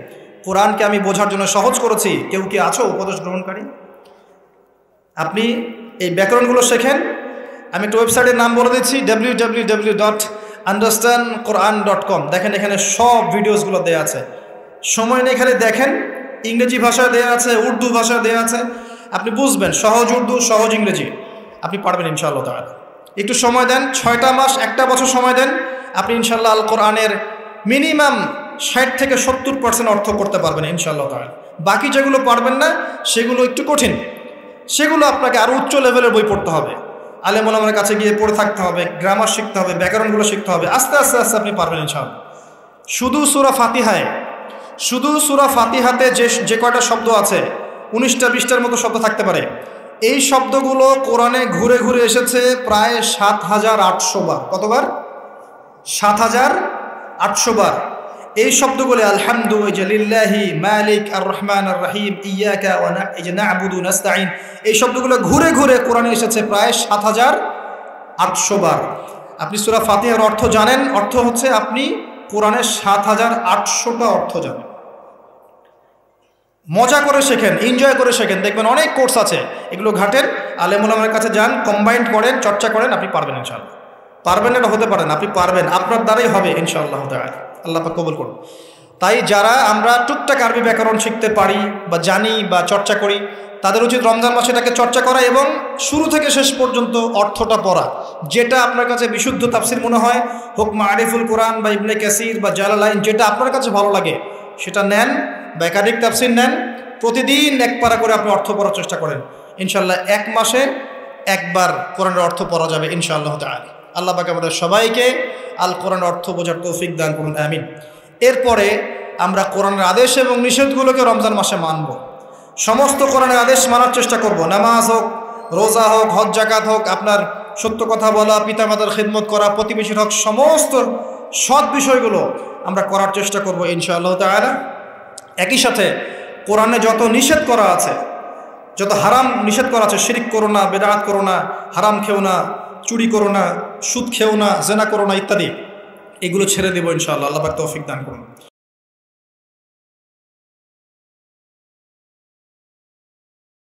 কোরআনকে আমি বোঝার জন্য সহজ করেছি, কেউ কি আছো উপদেশ গ্রহণকারী? আপনি এই ব্যাকরণগুলো শেখেন। আমি একটা ওয়েবসাইটের নাম বলে দিচ্ছি, www.understandquran.com। দেখেন, এখানে সব ভিডিওসগুলো দেওয়া আছে। সময় নেই, খালি দেখেন। ইংরেজি ভাষায় দেওয়া আছে, উর্দু ভাষায় দেওয়া আছে, আপনি বুঝবেন। সহজ উর্দু, সহজ ইংরেজি, আপনি পারবেন ইনশাআল্লাহ তাআলা। একটু সময় দেন, 6টা মাস, 1টা বছর সময় দেন, আপনি ইনশাআল্লাহ আল কোরআনের মিনিমাম 60 থেকে 70% অর্থ করতে পারবেন ইনশাআল্লাহ তাআলা। বাকি যেগুলো পারবেন না সেগুলো একটু কঠিন, সেগুলো আপনাকে আরও উচ্চ লেভেলের বই পড়তে হবে, আলেম ওলামার কাছে গিয়ে পড়ে থাকতে হবে, গ্রামার শিখতে হবে, ব্যাকরণগুলো শিখতে হবে। আস্তে আস্তে আস্তে আপনি পারবেন ইনশাআল্লাহ। শুধু সূরা ফাতিহাতে যে কয়টা শব্দ আছে, 19টা 20টার মতো শব্দ থাকতে পারে। এই শব্দগুলো কোরআনে ঘুরে ঘুরে এসেছে প্রায় 7,800 বার। কতবার? 7,800 বার। এই শব্দগুলো আলহামদু লিল্লাহি মালিক আর রহমান আর রহিম ইয়াকা ওয়া না'বুদু নাস্তাইন, এই শব্দগুলো ঘুরে ঘুরে কোরআনে এসেছে প্রায় 7,800 বার। আপনি সূরা ফাতিহার অর্থ জানেন, অর্থ হচ্ছে আপনি কোরআনের 7,800টা অর্থ জানেন। মজা করে শেখেন, এনজয় করে শেখেন, দেখবেন অনেক কোর্স আছে, এগুলো ঘাটেন, আলেম ওলামার কাছে যান, কম্বাইন্ড করেন, চর্চা করেন, আপনি পারবেন ইনশাআল্লাহ। পারবেন এটা হতে পারেন, আপনি পারবেন, আপনার দ্বারাই হবে ইনশাআল্লাহ তাআলা। আল্লাহ পাক কবুল করুন। তাই যারা আমরা টুকটাক আরবি ব্যাকরণ শিখতে পারি বা জানি বা চর্চা করি, তাদের উচিত রমজান মাসে এটাকে চর্চা করা এবং শুরু থেকে শেষ পর্যন্ত অর্থটা পড়া। যেটা আপনার কাছে বিশুদ্ধ তাফসির মনে হয়, হোক মারিফুল কোরআন বা ইবনে কাসির বা জালালাইন, যেটা আপনার কাছে ভালো লাগে সেটা নেন বা একাধিক তাফসির নেন। প্রতিদিন এক পারা করে আপনি অর্থ পড়ার চেষ্টা করেন। ইনশাআল্লাহ এক মাসে একবার কোরআনের অর্থ পড়া যাবে ইনশাআল্লাহ তাআলা। আল্লাহ পাক আমাদের সবাইকে আল কোরআনের অর্থ বোঝার তৌফিক দান করুন, আমিন। এরপরে আমরা কোরআনের আদেশ এবং নিষেধগুলোকে রমজান মাসে মানব। সমস্ত কোরআনের আদেশ মানার চেষ্টা করব। নামাজ হোক, রোজা হোক, হজ জাকাত হোক, আপনার সত্য কথা বলা, পিতামাতার খিদমত করা, প্রতিবেশীর হক, সমস্ত সৎ বিষয়গুলো আমরা করার চেষ্টা করব ইনশাআল্লাহ তাআলা। একই সাথে কোরআনে যত নিষেধ করা আছে, যত হারাম নিষেধ করা আছে, শিরিক করো না, বেদাত করো না, হারাম খেও না, চুরি করো না, সুদ খেও না, জেনা করো না ইত্যাদি, এগুলো ছেড়ে দেবো ইনশাআল্লাহ। আল্লাহ পাক তৌফিক দান করুন।